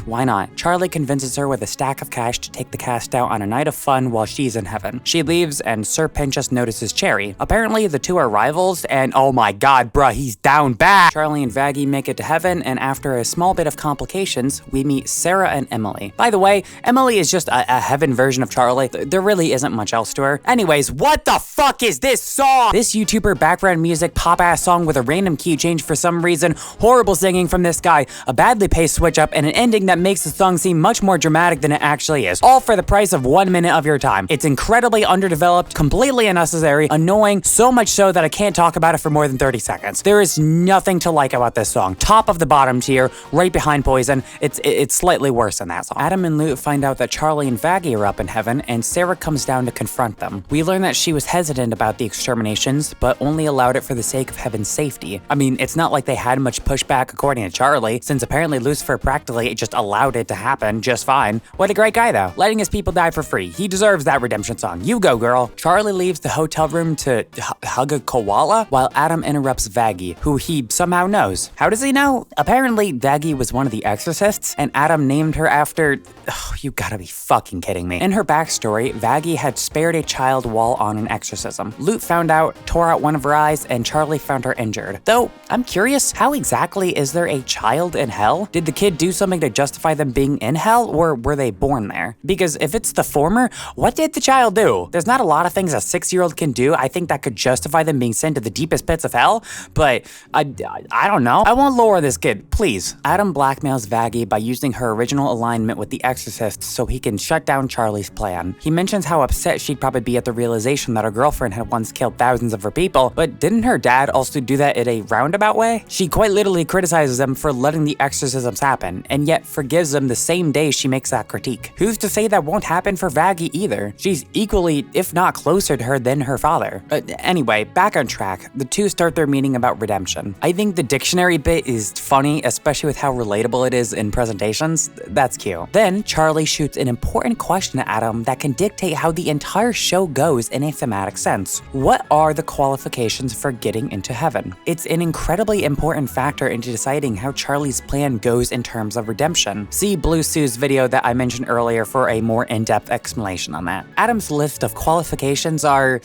S1: Why not? Charlie convinces her with a stack of cash to take the cast out on a night of fun while she's in heaven. She leaves and Sir Pinchas notices Cherry. Apparently the two are rivals and oh my god, bruh, he's down bad! Charlie and Vaggie make it to heaven, and after a small bit of complications, we meet Sarah and Emily. By the way, Emily is just a heaven version of Charlie. There really isn't much else to her. Anyways, what the fuck is this song? This YouTuber background music pop-ass song with a random key change for some reason, horrible singing from this guy, a badly paced switch up, and an ending that makes the song seem much more dramatic than it actually is, all for the price of 1 minute of your time. It's incredibly underdeveloped, completely unnecessary, annoying, so much so that I can't talk about it for more than 30 seconds. There is nothing to like about this song. Top of the bottom tier, right behind Poison. It's slightly worse than that song. Adam and Lute find out that Charlie and Vaggie are up in heaven, and Sarah comes down to confront them. We learn that she was hesitant about the exterminations, but only allowed it for the sake of Heaven's safety. I mean, it's not like they had much pushback according to Charlie, since apparently Lucifer practically just allowed it to happen just fine. What a great guy though, letting his people die for free. He deserves that redemption song. You go, girl. Charlie leaves the hotel room to hug a koala while Adam interrupts Vaggie, who he somehow knows. How does he know? Apparently Vaggie was one of the exorcists, and Adam named her after... Oh, you gotta be fucking kidding me. In her backstory, Vaggie had spared a child while on an exorcism. Lute found out, tore out one of her eyes, and Charlie found her injured. Though, I'm curious, how exactly is there a child in hell? Did the kid do something to justify justify them being in hell, or were they born there? Because if it's the former, what did the child do? There's not a lot of things a 6-year-old can do, I think, that could justify them being sent to the deepest pits of hell, but I don't know. I won't lower this kid, please. Adam blackmails Vaggie by using her original alignment with the Exorcist so he can shut down Charlie's plan. He mentions how upset she'd probably be at the realization that her girlfriend had once killed thousands of her people, but didn't her dad also do that in a roundabout way? She quite literally criticizes them for letting the exorcisms happen, and yet forgives them the same day she makes that critique. Who's to say that won't happen for Vaggie either? She's equally, if not closer to her than her father. Anyway, back on track, the two start their meeting about redemption. I think the dictionary bit is funny, especially with how relatable it is in presentations. That's cute. Then, Charlie shoots an important question at Adam that can dictate how the entire show goes in a thematic sense. What are the qualifications for getting into heaven? It's an incredibly important factor into deciding how Charlie's plan goes in terms of redemption. See Blue Sue's video that I mentioned earlier for a more in-depth explanation on that. Adam's list of qualifications are,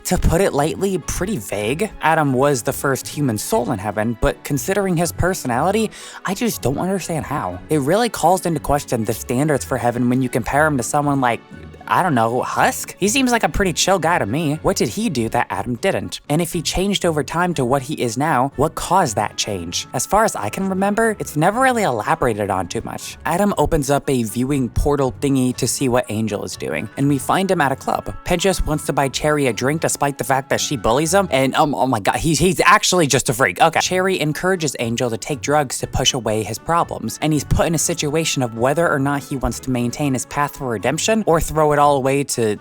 S1: to put it lightly, pretty vague. Adam was the first human soul in heaven, but considering his personality, I just don't understand how. It really calls into question the standards for heaven when you compare him to someone like, I don't know, Husk? He seems like a pretty chill guy to me. What did he do that Adam didn't? And if he changed over time to what he is now, what caused that change? As far as I can remember, it's never really elaborated on too much. Adam opens up a viewing portal thingy to see what Angel is doing, and we find him at a club. Penchas wants to buy Cherry a drink despite the fact that she bullies him, and oh my god, he's actually just a freak. Okay. Cherry encourages Angel to take drugs to push away his problems, and he's put in a situation of whether or not he wants to maintain his path for redemption or throw it all away to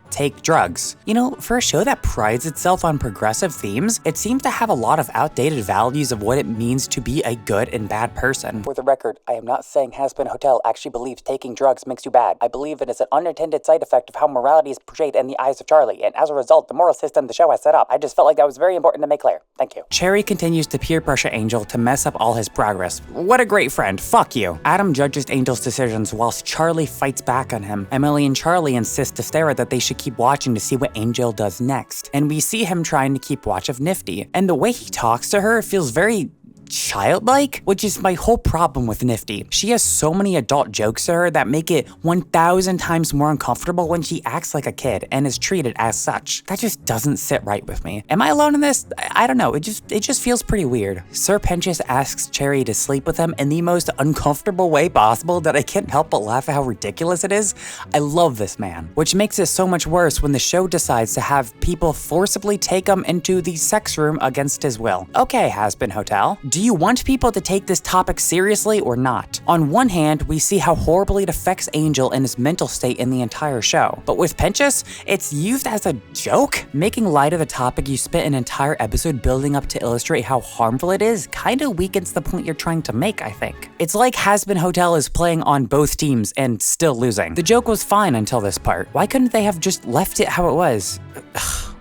S1: take drugs. You know, for a show that prides itself on progressive themes, it seems to have a lot of outdated values of what it means to be a good and bad person. For the record, I am not saying Hazbin Hotel actually believes taking drugs makes you bad. I believe it is an unintended side effect of how morality is portrayed in the eyes of Charlie, and as a result, the moral system the show has set up. I just felt like that was very important to make clear. Thank you. Cherry continues to peer pressure Angel to mess up all his progress. What a great friend. Fuck you. Adam judges Angel's decisions whilst Charlie fights back on him. Emily and Charlie insist to Sarah that they should keep watching to see what Angel does next, and we see him trying to keep watch of Nifty, and the way he talks to her feels very childlike, which is my whole problem with Nifty. She has so many adult jokes to her that make it 1,000 times more uncomfortable when she acts like a kid and is treated as such. That just doesn't sit right with me. Am I alone in this? I don't know. It just feels pretty weird. Sir Penchas asks Cherry to sleep with him in the most uncomfortable way possible that I can't help but laugh at how ridiculous it is. I love this man, which makes it so much worse when the show decides to have people forcibly take him into the sex room against his will. Okay, Hazbin Hotel. Do you want people to take this topic seriously or not? On one hand, we see how horribly it affects Angel and his mental state in the entire show. But with Penchas, it's used as a joke? Making light of the topic you spent an entire episode building up to illustrate how harmful it is kinda weakens the point you're trying to make, I think. It's like Hazbin Hotel is playing on both teams and still losing. The joke was fine until this part. Why couldn't they have just left it how it was?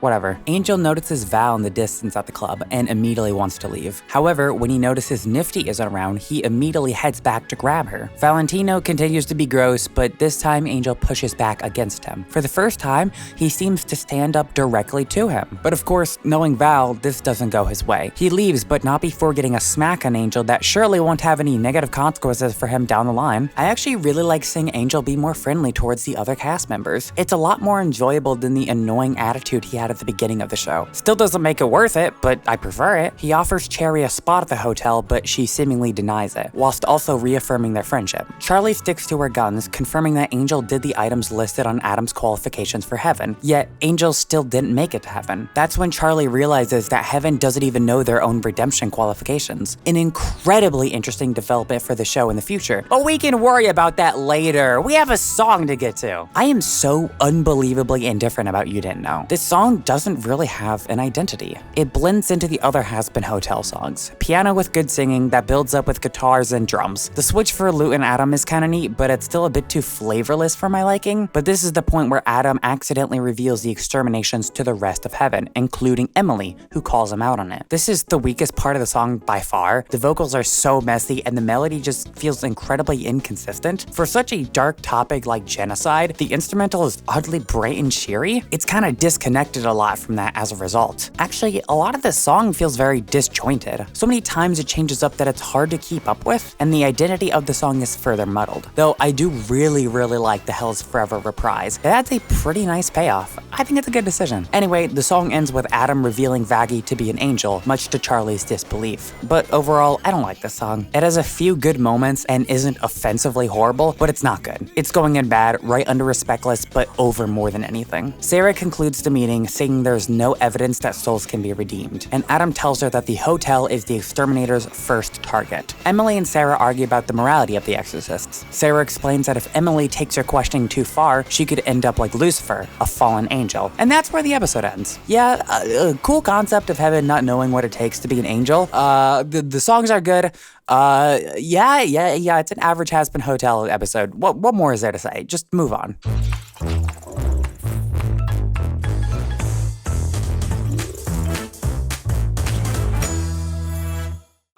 S1: Whatever. Angel notices Val in the distance at the club and immediately wants to leave. However, when he notices Nifty isn't around, he immediately heads back to grab her. Valentino continues to be gross, but this time Angel pushes back against him. For the first time, he seems to stand up directly to him. But of course, knowing Val, this doesn't go his way. He leaves, but not before getting a smack on Angel that surely won't have any negative consequences for him down the line. I actually really like seeing Angel be more friendly towards the other cast members. It's a lot more enjoyable than the annoying attitude he had at the beginning of the show. Still doesn't make it worth it, but I prefer it. He offers Cherry a spot at the hotel, but she seemingly denies it, whilst also reaffirming their friendship. Charlie sticks to her guns, confirming that Angel did the items listed on Adam's qualifications for heaven, yet Angel still didn't make it to heaven. That's when Charlie realizes that heaven doesn't even know their own redemption qualifications. An incredibly interesting development for the show in the future, but we can worry about that later. We have a song to get to. I am so unbelievably indifferent about You Didn't Know. This song doesn't really have an identity. It blends into the other Hazbin Hotel songs. Piano with good singing that builds up with guitars and drums. The switch for Lute and Adam is kinda neat, but it's still a bit too flavorless for my liking. But this is the point where Adam accidentally reveals the exterminations to the rest of heaven, including Emily, who calls him out on it. This is the weakest part of the song by far. The vocals are so messy and the melody just feels incredibly inconsistent. For such a dark topic like genocide, the instrumental is oddly bright and cheery. It's kinda disconnected a lot from that as a result. Actually, a lot of this song feels very disjointed. So many times it changes up that it's hard to keep up with, and the identity of the song is further muddled. Though I do really like the Hell's Forever reprise. It adds a pretty nice payoff. I think it's a good decision. Anyway, the song ends with Adam revealing Vaggie to be an angel, much to Charlie's disbelief. But overall, I don't like this song. It has a few good moments and isn't offensively horrible, but it's not good. It's going in bad, right under respectless, but over more than anything. Sarah concludes the meeting saying there's no evidence that souls can be redeemed, and Adam tells her that the hotel is the exterminator's first target. Emily and Sarah argue about the morality of the exorcists. Sarah explains that if Emily takes her questioning too far, she could end up like Lucifer, a fallen angel. And that's where the episode ends. Yeah, a cool concept of heaven not knowing what it takes to be an angel. The songs are good. Yeah, it's an average Hazbin Hotel episode. What more is there to say? Just move on.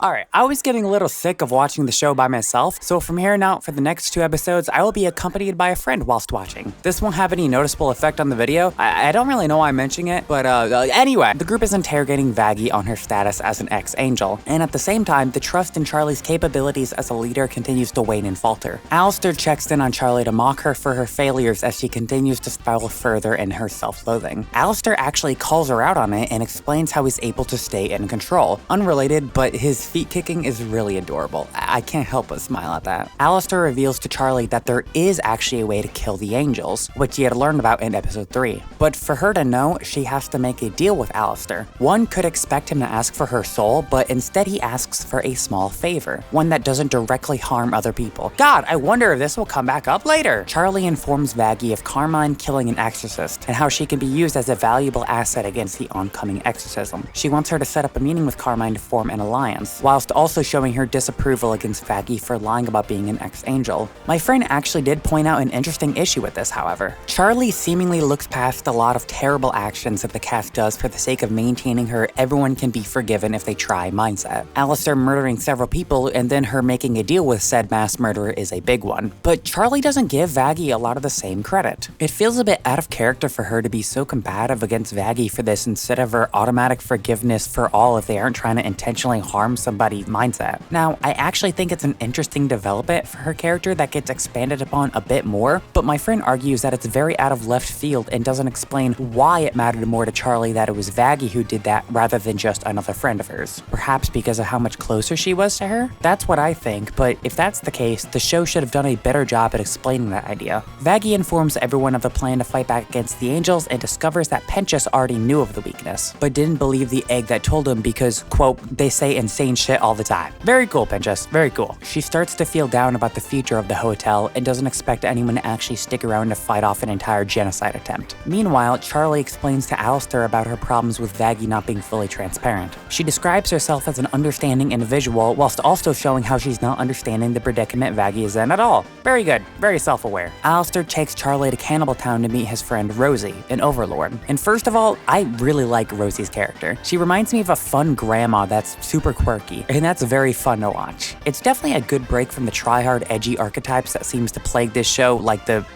S1: Alright, I was getting a little sick of watching the show by myself, so from here on out, for the next 2 episodes, I will be accompanied by a friend whilst watching. This won't have any noticeable effect on the video. I don't really know why I'm mentioning it, but anyway, the group is interrogating Vaggie on her status as an ex-angel, and at the same time, the trust in Charlie's capabilities as a leader continues to wane and falter. Alistair checks in on Charlie to mock her for her failures as she continues to spiral further in her self-loathing. Alistair actually calls her out on it and explains how he's able to stay in control. Unrelated, but his feet kicking is really adorable. I can't help but smile at that. Alistair reveals to Charlie that there is actually a way to kill the angels, which he had learned about in episode 3. But for her to know, she has to make a deal with Alistair. One could expect him to ask for her soul, but instead he asks for a small favor, one that doesn't directly harm other people. God, I wonder if this will come back up later. Charlie informs Vaggie of Carmine killing an exorcist and how she can be used as a valuable asset against the oncoming exorcism. She wants her to set up a meeting with Carmine to form an alliance, whilst also showing her disapproval against Vaggie for lying about being an ex-angel. My friend actually did point out an interesting issue with this, however. Charlie seemingly looks past a lot of terrible actions that the cast does for the sake of maintaining her everyone can be forgiven if they try mindset. Alistair murdering several people and then her making a deal with said mass murderer is a big one. But Charlie doesn't give Vaggie a lot of the same credit. It feels a bit out of character for her to be so combative against Vaggie for this instead of her automatic forgiveness for all if they aren't trying to intentionally harm somebody mindset. Now, I actually think it's an interesting development for her character that gets expanded upon a bit more, but my friend argues that it's very out of left field and doesn't explain why it mattered more to Charlie that it was Vaggie who did that rather than just another friend of hers. Perhaps because of how much closer she was to her? That's what I think, but if that's the case, the show should have done a better job at explaining that idea. Vaggie informs everyone of the plan to fight back against the angels and discovers that Penchas already knew of the weakness, but didn't believe the egg that told him because, quote, they say insane shit all the time. Very cool, Penchas. Very cool. She starts to feel down about the future of the hotel and doesn't expect anyone to actually stick around to fight off an entire genocide attempt. Meanwhile, Charlie explains to Alistair about her problems with Vaggie not being fully transparent. She describes herself as an understanding individual whilst also showing how she's not understanding the predicament Vaggie is in at all. Very good. Very self-aware. Alistair takes Charlie to Cannibal Town to meet his friend Rosie, an overlord. And first of all, I really like Rosie's character. She reminds me of a fun grandma that's super quirky, and that's very fun to watch. It's definitely a good break from the try-hard, edgy archetypes that seems to plague this show, like the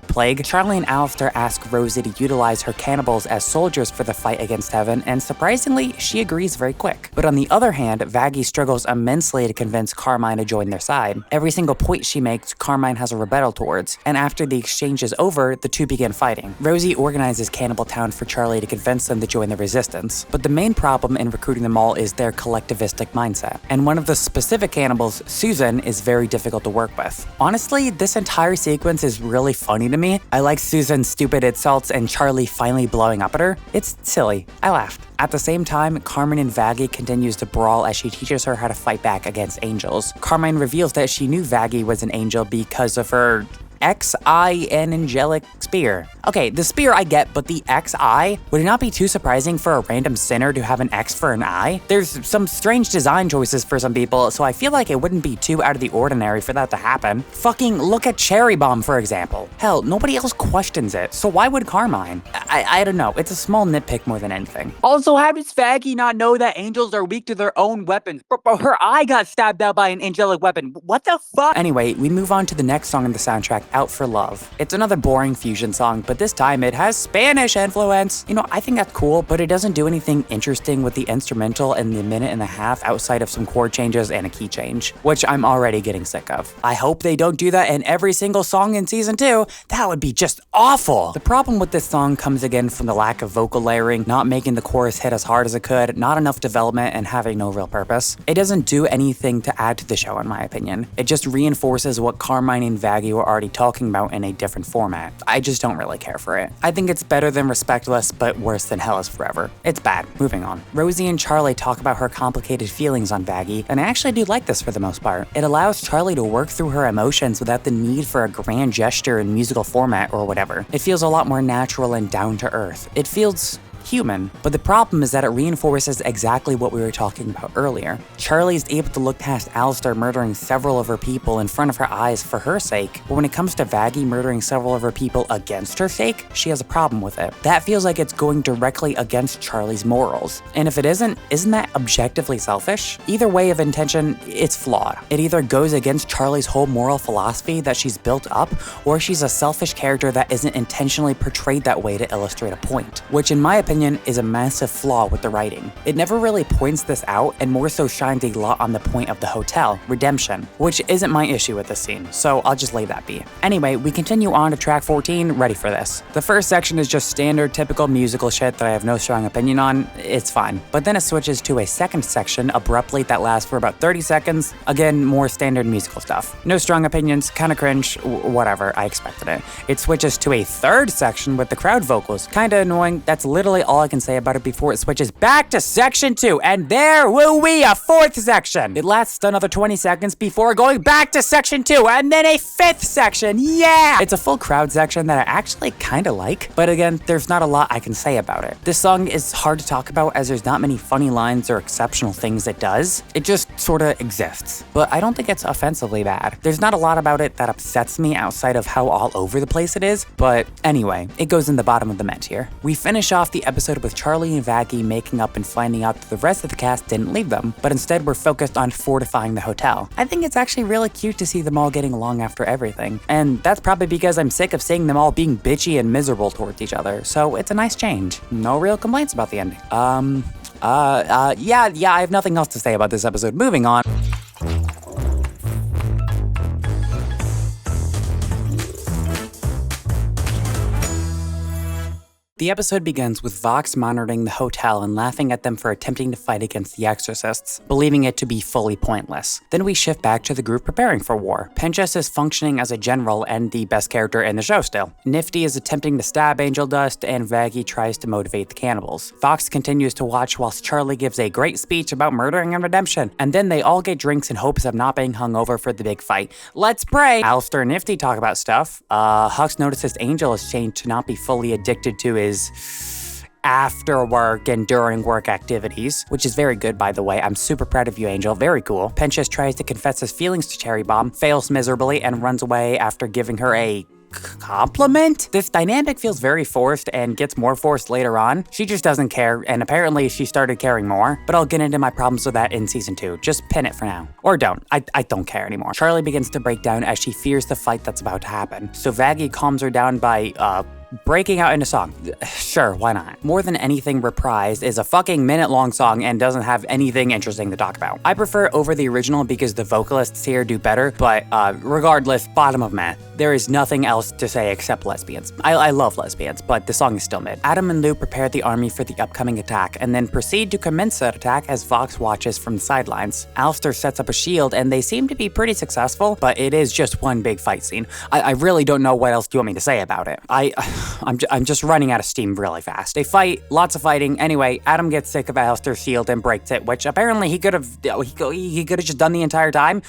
S1: plague. Charlie and Alistair ask Rosie to utilize her cannibals as soldiers for the fight against heaven, and surprisingly, she agrees very quick. But on the other hand, Vaggie struggles immensely to convince Carmine to join their side. Every single point she makes, Carmine has a rebuttal towards, and after the exchange is over, the two begin fighting. Rosie organizes Cannibal Town for Charlie to convince them to join the resistance, but the main problem in recruiting them all is their collectivistic mindset. And one of the specific cannibals, Susan, is very difficult to work with. Honestly, this entire sequence is really funny to me. I like Susan's stupid insults and Charlie finally blowing up at her. It's silly. I laughed. At the same time, Carmine and Vaggie continues to brawl as she teaches her how to fight back against angels. Carmine reveals that she knew Vaggie was an angel because of her XI and angelic spear. Okay, the spear I get, but the XI? Would it not be too surprising for a random sinner to have an X for an eye? There's some strange design choices for some people, so I feel like it wouldn't be too out of the ordinary for that to happen. Fucking look at Cherry Bomb, for example. Hell, nobody else questions it, so why would Carmine? I don't know, it's a small nitpick more than anything. Also, how does Vaggie not know that angels are weak to their own weapons? Her eye got stabbed out by an angelic weapon. What the fuck? Anyway, we move on to the next song in the soundtrack, Out for Love. It's another boring fusion song, but this time it has Spanish influence. You know, I think that's cool, but it doesn't do anything interesting with the instrumental in the minute and a half outside of some chord changes and a key change, which I'm already getting sick of. I hope they don't do that in every single song in season 2. That would be just awful. The problem with this song comes again from the lack of vocal layering, not making the chorus hit as hard as it could, not enough development, and having no real purpose. It doesn't do anything to add to the show in my opinion. It just reinforces what Carmine and Vaggie were already talking about in a different format. I just don't really care for it. I think it's better than Respectless, but worse than Hell is Forever. It's bad. Moving on. Rosie and Charlie talk about her complicated feelings on Vaggie, and I actually do like this for the most part. It allows Charlie to work through her emotions without the need for a grand gesture in musical format or whatever. It feels a lot more natural and down to earth. It feels human, but the problem is that it reinforces exactly what we were talking about earlier. Charlie is able to look past Alistair murdering several of her people in front of her eyes for her sake, but when it comes to Vaggie murdering several of her people against her sake, she has a problem with it. That feels like it's going directly against Charlie's morals, and if it isn't that objectively selfish? Either way of intention, it's flawed. It either goes against Charlie's whole moral philosophy that she's built up, or she's a selfish character that isn't intentionally portrayed that way to illustrate a point, which in my opinion is a massive flaw with the writing. It never really points this out and more so shines a lot on the point of the hotel, redemption, which isn't my issue with this scene, so I'll just leave that be. Anyway, we continue on to track 14, ready for this. The first section is just standard, typical musical shit that I have no strong opinion on, it's fine. But then it switches to a second section abruptly that lasts for about 30 seconds, again, more standard musical stuff. No strong opinions, kinda cringe, whatever, I expected it. It switches to a third section with the crowd vocals, kinda annoying, that's literally all I can say about it before it switches back to section 2, and there will be a fourth section. It lasts another 20 seconds before going back to section 2, and then a fifth section, yeah! It's a full crowd section that I actually kinda like, but again, there's not a lot I can say about it. This song is hard to talk about as there's not many funny lines or exceptional things it does. It just sorta exists, but I don't think it's offensively bad. There's not a lot about it that upsets me outside of how all over the place it is, but anyway, it goes in the bottom of the Met here. We finish off the episode with Charlie and Vaggie making up and finding out that the rest of the cast didn't leave them, but instead were focused on fortifying the hotel. I think it's actually really cute to see them all getting along after everything, and that's probably because I'm sick of seeing them all being bitchy and miserable towards each other, so it's a nice change. No real complaints about the ending. Yeah, I have nothing else to say about this episode. Moving on. The episode begins with Vox monitoring the hotel and laughing at them for attempting to fight against the exorcists, believing it to be fully pointless. Then we shift back to the group preparing for war. Pinchas is functioning as a general and the best character in the show still. Nifty is attempting to stab Angel Dust, and Vaggie tries to motivate the cannibals. Fox continues to watch whilst Charlie gives a great speech about murdering and redemption, and then they all get drinks in hopes of not being hungover for the big fight. Let's pray! Alistair and Nifty talk about stuff. Hux notices Angel has changed to not be fully addicted to his after work and during work activities, which is very good, by the way. I'm super proud of you, Angel. Very cool. Pinchas tries to confess his feelings to Cherry Bomb, fails miserably, and runs away after giving her a compliment? This dynamic feels very forced and gets more forced later on. She just doesn't care, and apparently she started caring more, but I'll get into my problems with that in season 2. Just pin it for now. Or don't. I don't care anymore. Charlie begins to break down as she fears the fight that's about to happen, so Vaggie calms her down by, breaking out into song. Sure, why not? More Than Anything Reprised is a fucking minute-long song and doesn't have anything interesting to talk about. I prefer it over the original because the vocalists here do better, but regardless, bottom of math. There is nothing else to say except lesbians. I love lesbians, but the song is still mid. Adam and Lou prepare the army for the upcoming attack and then proceed to commence that attack as Vox watches from the sidelines. Alistair sets up a shield and they seem to be pretty successful, but it is just one big fight scene. I really don't know what else you want me to say about it. I'm just running out of steam really fast. They fight, lots of fighting. Anyway, Adam gets sick of Alistair's shield and breaks it, which apparently he could have just done the entire time.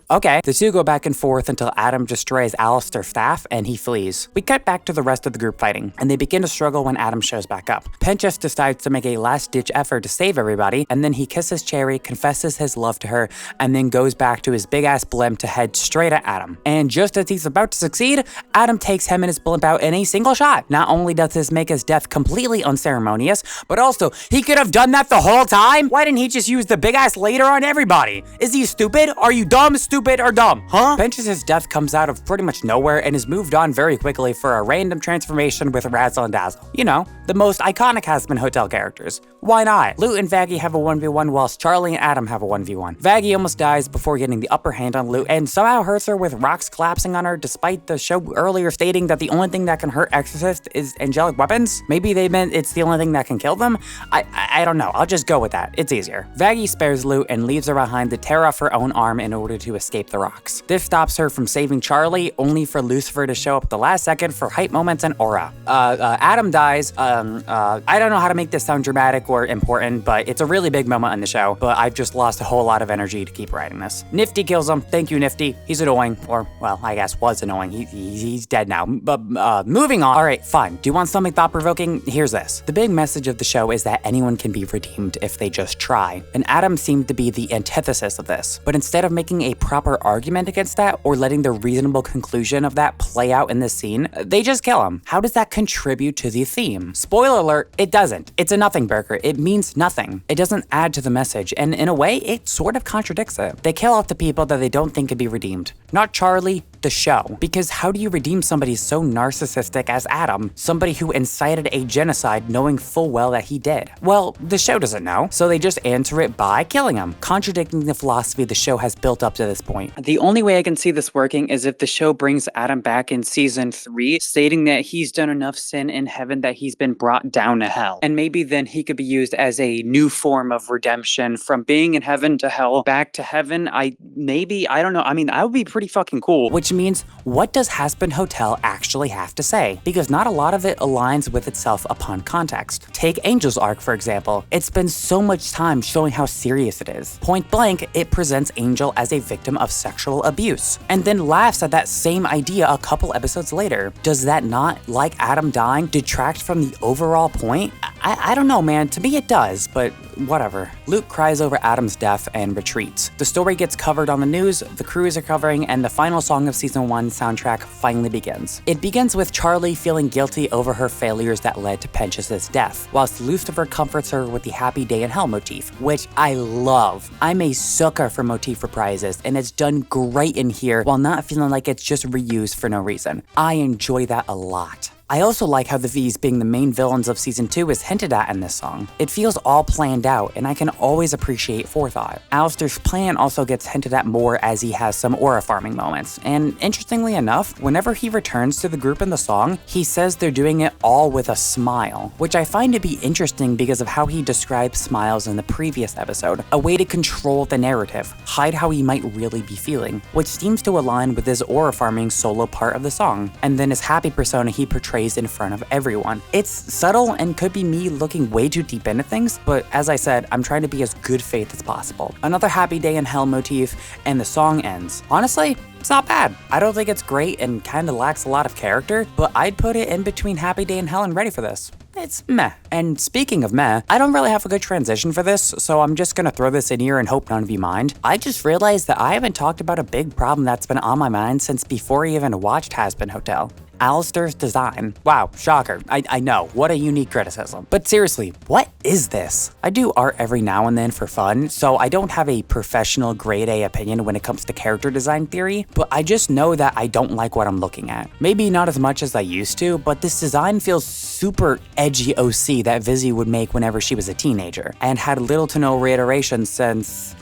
S1: Okay. The two go back and forth until Adam destroys Alistair's staff and he flees. We cut back to the rest of the group fighting, and they begin to struggle when Adam shows back up. Pinchas decides to make a last-ditch effort to save everybody, and then he kisses Cherry, confesses his love to her, and then goes back to his big-ass blimp to head straight at Adam. And just as he's about to succeed, Adam takes him and his blimp out in a single shot. Not only does this make his death completely unceremonious, but also, he could have done that the whole time? Why didn't he just use the big-ass laser on everybody? Is he stupid? Are you dumb, stupid? stupid or dumb, huh? Pench's death comes out of pretty much nowhere and is moved on very quickly for a random transformation with Razzle and Dazzle. You know, the most iconic Hazbin Hotel characters. Why not? Loot and Vaggie have a 1v1 whilst Charlie and Adam have a 1v1. Vaggie almost dies before getting the upper hand on Loot and somehow hurts her with rocks collapsing on her despite the show earlier stating that the only thing that can hurt Exorcist is angelic weapons. Maybe they meant it's the only thing that can kill them? I don't know. I'll just go with that. It's easier. Vaggie spares Loot and leaves her behind to tear off her own arm in order to escape the rocks. This stops her from saving Charlie, only for Lucifer to show up at the last second for hype moments and aura. Adam dies. I don't know how to make this sound dramatic or important, but it's a really big moment in the show, but I've just lost a whole lot of energy to keep writing this. Nifty kills him. Thank you, Nifty. He's annoying, or, well, I guess was annoying. He's dead now. But moving on. All right, fine. Do you want something thought-provoking? Here's this. The big message of the show is that anyone can be redeemed if they just try, and Adam seemed to be the antithesis of this. But instead of making a proper argument against that, or letting the reasonable conclusion of that play out in this scene, they just kill him. How does that contribute to the theme? Spoiler alert, it doesn't. It's a nothing burger. It means nothing. It doesn't add to the message, and in a way, it sort of contradicts it. They kill off the people that they don't think could be redeemed. Not Charlie, the show. Because how do you redeem somebody so narcissistic as Adam, somebody who incited a genocide knowing full well that he did? Well, the show doesn't know, so they just answer it by killing him, contradicting the philosophy the show has built up to this point. The only way I can see this working is if the show brings Adam back in season 3, stating that he's done enough sin in heaven that he's been brought down to hell. And maybe then he could be used as a new form of redemption from being in heaven to hell, back to heaven. I don't know. I mean, that would be pretty fucking cool. Which means, what does Hazbin Hotel actually have to say? Because not a lot of it aligns with itself upon context. Take Angel's arc, for example. It spends so much time showing how serious it is. Point blank, it presents Angel as a victim of sexual abuse, and then laughs at that same idea a couple episodes later. Does that not, like Adam dying, detract from the overall point? I don't know, man. To me it does, but whatever. Luke cries over Adam's death and retreats. The story gets covered on the news, the crew is recovering, and the final song of season 1 soundtrack finally begins. It begins with Charlie feeling guilty over her failures that led to Pench's death, whilst Lucifer comforts her with the Happy Day in Hell motif, which I love. I'm a sucker for motif reprises, and it's done great in here while not feeling like it's just reused for no reason. I enjoy that a lot. I also like how the V's being the main villains of season 2 is hinted at in this song. It feels all planned out, and I can always appreciate forethought. Alistair's plan also gets hinted at more as he has some aura farming moments, and interestingly enough, whenever he returns to the group in the song, he says they're doing it all with a smile, which I find to be interesting because of how he described smiles in the previous episode, a way to control the narrative, hide how he might really be feeling, which seems to align with his aura farming solo part of the song, and then his happy persona he portrays in front of everyone. It's subtle and could be me looking way too deep into things, but as I said, I'm trying to be as good faith as possible. Another Happy Day in Hell motif, and the song ends. Honestly, it's not bad. I don't think it's great and kinda lacks a lot of character, but I'd put it in between Happy Day in Hell and Ready for This. It's meh. And speaking of meh, I don't really have a good transition for this, so I'm just gonna throw this in here and hope none of you mind. I just realized that I haven't talked about a big problem that's been on my mind since before I even watched Hazbin Hotel. Alistair's design. Wow, shocker. I know, what a unique criticism. But seriously, what is this? I do art every now and then for fun, so I don't have a professional grade A opinion when it comes to character design theory, but I just know that I don't like what I'm looking at. Maybe not as much as I used to, but this design feels super edgy OC that Vizzy would make whenever she was a teenager, and had little to no reiteration since...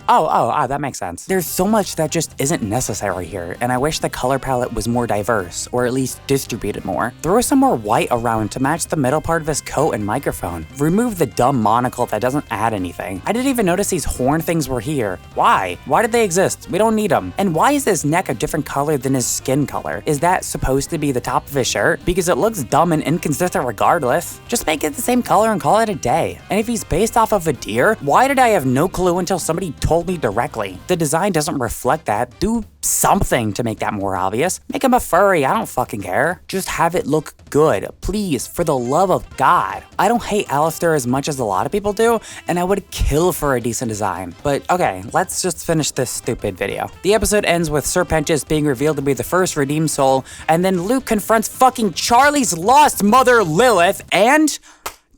S1: that makes sense. There's so much that just isn't necessary here, and I wish the color palette was more diverse, or at least distributed more. Throw some more white around to match the middle part of his coat and microphone. Remove the dumb monocle that doesn't add anything. I didn't even notice these horn things were here. Why? Why did they exist? We don't need them. And why is his neck a different color than his skin color? Is that supposed to be the top of his shirt? Because it looks dumb and inconsistent regardless. Just make it the same color and call it a day. And if he's based off of a deer, why did I have no clue until somebody told me directly? The design doesn't reflect that. Do something to make that more obvious. Make him a furry, I don't fucking care. Just have it look good, please, for the love of God. I don't hate Alistair as much as a lot of people do, and I would kill for a decent design. But okay, let's just finish this stupid video. The episode ends with Sir Pench's being revealed to be the first redeemed soul, and then Luke confronts fucking Charlie's lost mother Lilith, and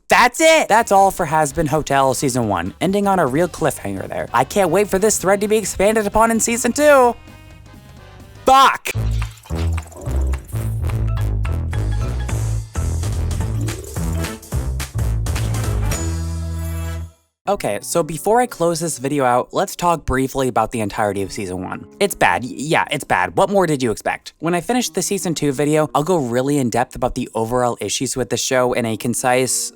S1: That's it! That's all for Hazbin Hotel Season 1, ending on a real cliffhanger there. I can't wait for this thread to be expanded upon in Season 2! Fuck! Okay, so before I close this video out, let's talk briefly about the entirety of Season 1. It's bad. Yeah, it's bad. What more did you expect? When I finish the Season 2 video, I'll go really in depth about the overall issues with the show in a concise,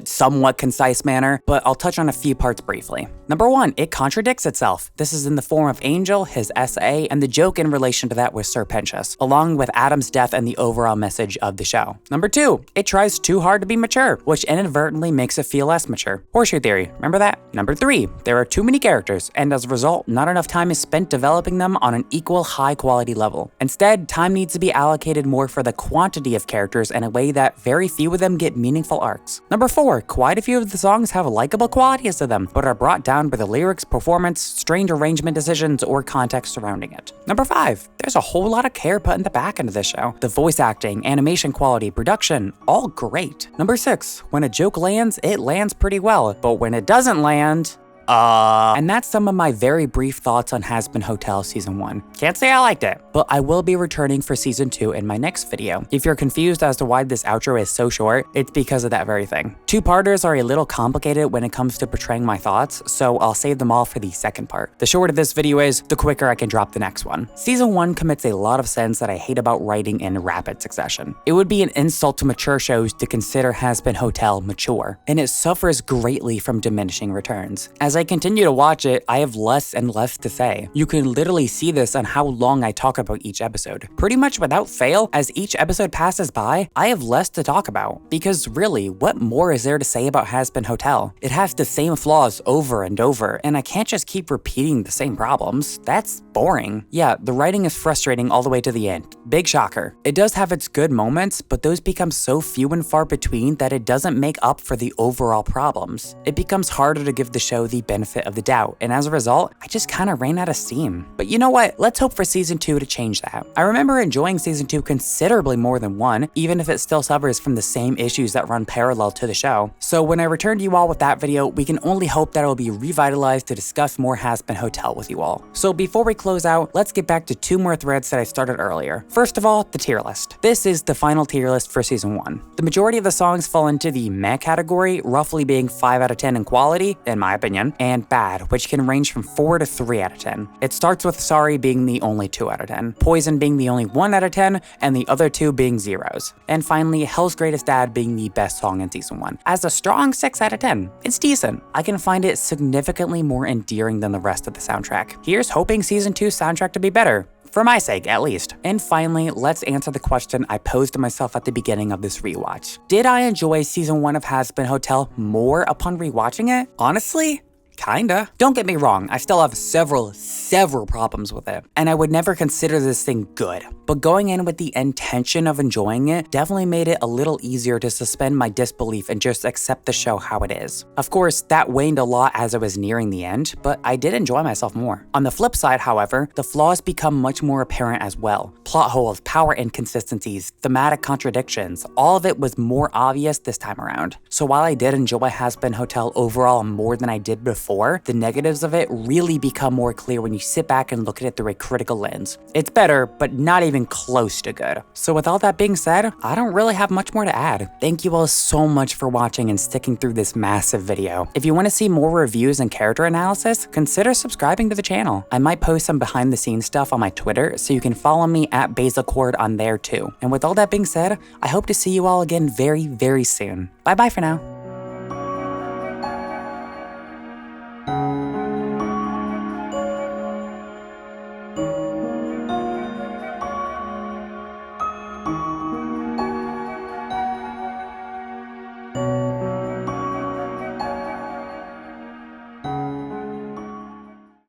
S1: somewhat concise manner, but I'll touch on a few parts briefly. Number 1, it contradicts itself. This is in the form of Angel, his SA, and the joke in relation to that with Sir Pentious, along with Adam's death and the overall message of the show. Number 2, it tries too hard to be mature, which inadvertently makes it feel less mature. Horseshoe theory, remember that? Number 3, there are too many characters, and as a result, not enough time is spent developing them on an equal high quality level. Instead, time needs to be allocated more for the quantity of characters in a way that very few of them get meaningful arcs. Number 4, quite a few of the songs have likable qualities to them, but are brought down by the lyrics, performance, strange arrangement decisions, or context surrounding it. Number 5, there's a whole lot of care put in the back into this show. The voice acting, animation quality, production, all great. Number 6, when a joke lands, it lands pretty well, but when it doesn't land, and that's some of my very brief thoughts on Hazbin Hotel Season 1. Can't say I liked it, but I will be returning for Season 2 in my next video. If you're confused as to why this outro is so short, it's because of that very thing. Two-parters are a little complicated when it comes to portraying my thoughts, so I'll save them all for the second part. The shorter this video is, the quicker I can drop the next one. Season 1 commits a lot of sins that I hate about writing in rapid succession. It would be an insult to mature shows to consider Hazbin Hotel mature, and it suffers greatly from diminishing returns. As I continue to watch it, I have less and less to say. You can literally see this on how long I talk about each episode. Pretty much without fail, as each episode passes by, I have less to talk about. Because really, what more is there to say about Hazbin Hotel? It has the same flaws over and over, and I can't just keep repeating the same problems. That's boring. Yeah, the writing is frustrating all the way to the end. Big shocker. It does have its good moments, but those become so few and far between that it doesn't make up for the overall problems. It becomes harder to give the show the benefit of the doubt, and as a result, I just kind of ran out of steam. But you know what? Let's hope for Season 2 to change that. I remember enjoying Season 2 considerably more than 1, even if it still suffers from the same issues that run parallel to the show. So when I return to you all with that video, we can only hope that it will be revitalized to discuss more Hazbin Hotel with you all. So before we close out, let's get back to 2 more threads that I started earlier. First of all, the tier list. This is the final tier list for Season 1. The majority of the songs fall into the meh category, roughly being 5 out of 10 in quality, in my opinion, and bad, which can range from 4 to 3 out of 10. It starts with Sorry being the only 2 out of 10, Poison being the only 1 out of 10, and the other 2 being zeros. And finally, Hell's Greatest Dad being the best song in Season 1, as a strong 6 out of 10. It's decent. I can find it significantly more endearing than the rest of the soundtrack. Here's hoping Season 2's soundtrack to be better. For my sake, at least. And finally, let's answer the question I posed to myself at the beginning of this rewatch. Did I enjoy Season 1 of Hazbin Hotel more upon rewatching it? Honestly, kinda. Don't get me wrong, I still have several problems with it, and I would never consider this thing good. But going in with the intention of enjoying it definitely made it a little easier to suspend my disbelief and just accept the show how it is. Of course, that waned a lot as I was nearing the end, but I did enjoy myself more. On the flip side, however, the flaws become much more apparent as well. Plot holes, power inconsistencies, thematic contradictions, all of it was more obvious this time around. So while I did enjoy Hazbin Hotel overall more than I did before, the negatives of it really become more clear when you sit back and look at it through a critical lens. It's better, but not even close to good. So with all that being said, I don't really have much more to add. Thank you all so much for watching and sticking through this massive video. If you want to see more reviews and character analysis, consider subscribing to the channel. I might post some behind the scenes stuff on my Twitter, so you can follow me at Basilcord on there too. And with all that being said, I hope to see you all again very, very soon. Bye bye for now.